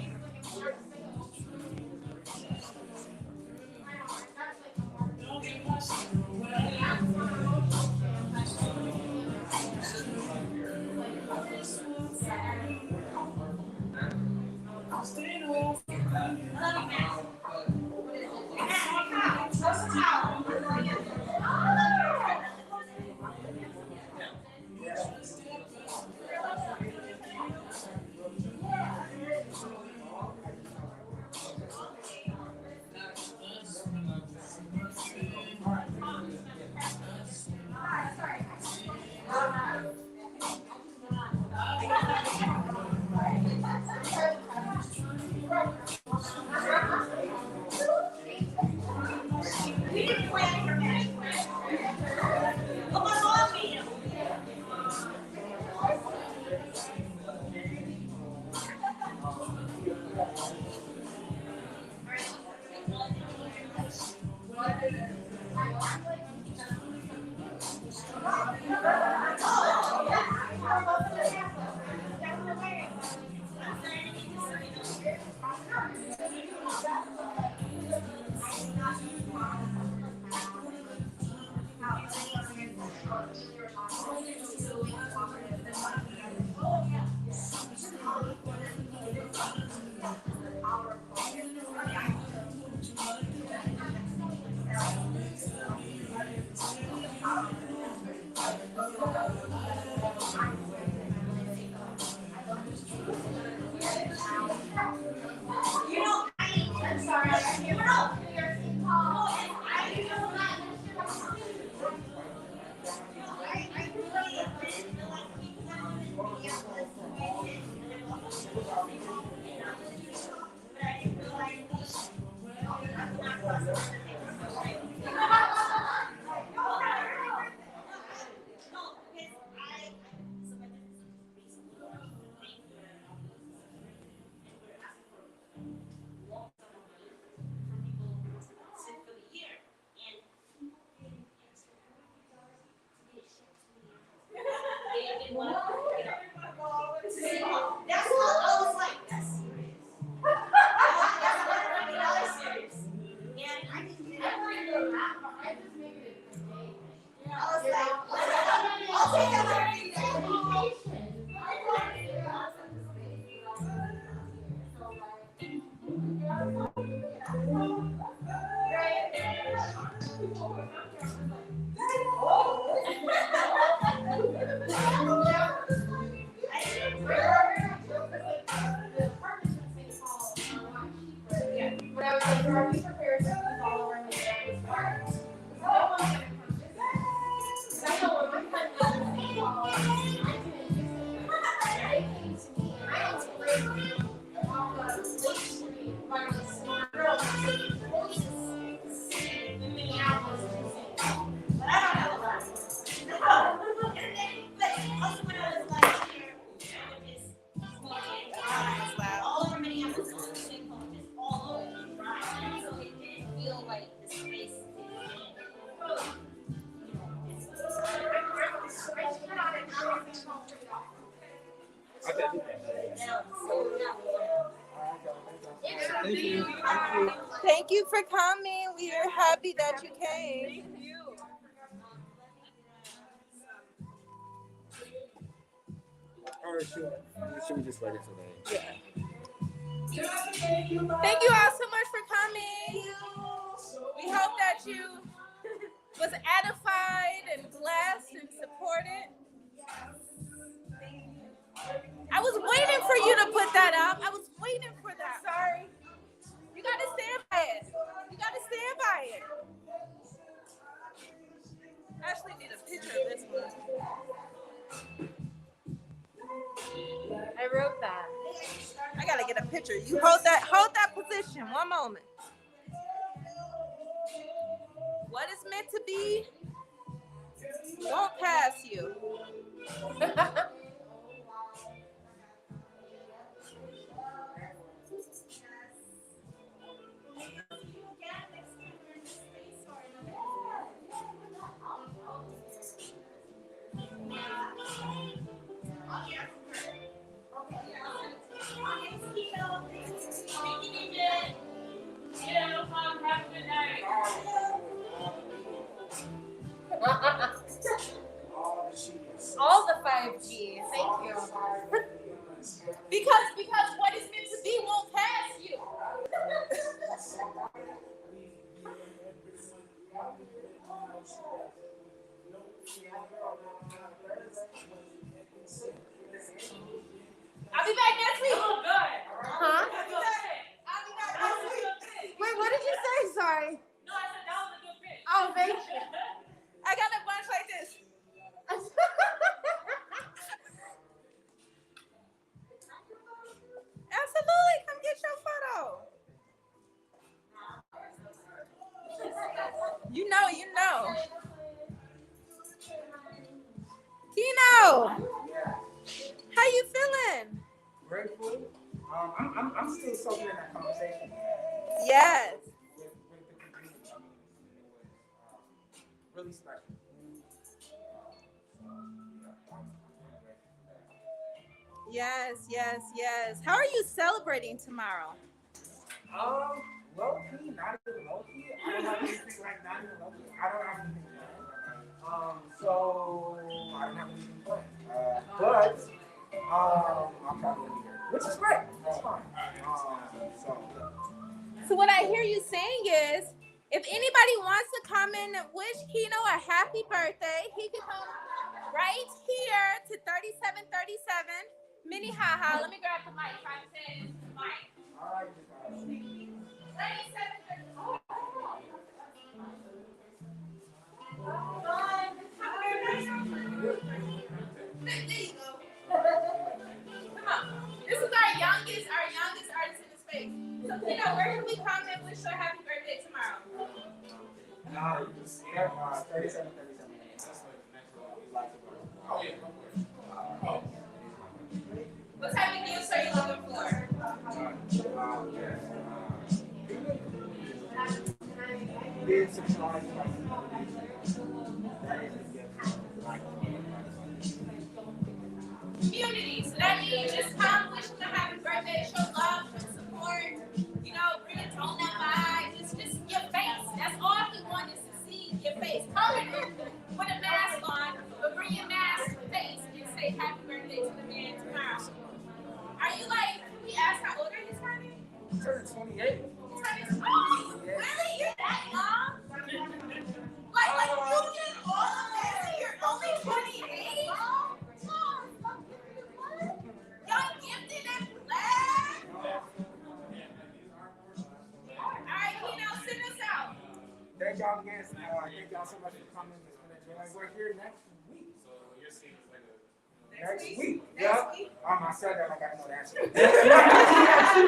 A: That's what I was like.
E: Thank you for coming. We are happy that you came.
B: Thank you.
A: Or should we just let it today?
B: Yeah. Thank you all so much for coming. We hope that you was edified and blessed and supported. I was waiting for you to put that up. I was waiting for that. Sorry. You got to stand by it. You got to stand by it. I actually need a picture of this one.
E: I wrote that.
B: I got to get a picture. You hold that position. One moment. What is meant to be won't pass you.
E: All the 5G. Thank you.
B: Because what is meant to be won't pass you. I'll be back next week. Oh, good.
E: Huh?
B: I'll be back next week.
E: Wait, what did you say? Sorry.
B: No, I said that was a good pitch.
E: Oh, thank you.
B: I got a bunch like this. Absolutely, come get your photo. You know. Kino, how you feeling?
A: Grateful. I'm still soaking in that conversation.
B: Yes.
A: With the community. It was really special.
B: Yes. How are you celebrating tomorrow?
A: Low key, not even low key. I don't have anything like not even low key. I don't have anything planned. So I don't have anything planned. But I'm probably gonna be here, which is great. It's fine.
B: So what I hear you saying is, if anybody wants to come and wish Kino a happy birthday, he can come right here to 3737 Minnehaha. Let me grab the mic. Try to say it into the mic.
A: All right.
B: 3737. There you go. Come on. This is our youngest artist in the space. So Kino, where can we come and wish her happy birthday tomorrow?
A: 3737. Oh, yeah.
B: What type of gifts are you looking for?
A: Being surprised by
B: community. So that means just come, wish them a happy birthday, show love, show support, bring a tone that vibe, just your face. That's all he wants is to see your face. Come in with a mask on, but bring your mask face and say happy birthday to the man tomorrow. Are you can we ask how old are you turning?
A: I'm turning 28.
B: Oh, really? You're that young? Like you did all of this and you're only 28? Young, gifted, and blessed. All right, Kino, send us out.
A: Thank y'all again. Thank y'all so much for coming. It's been a joy. We're here next week.
J: So you're seeing this like
A: Next week. Yeah. I said that like I know the answer.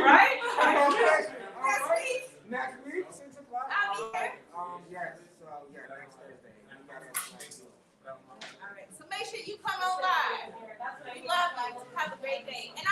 B: Right?
A: Next week, 6 o'clock.
B: I'll be here.
A: Yes. So next Thursday.
B: All right. So make sure you come on live. We love you. Have a great day. And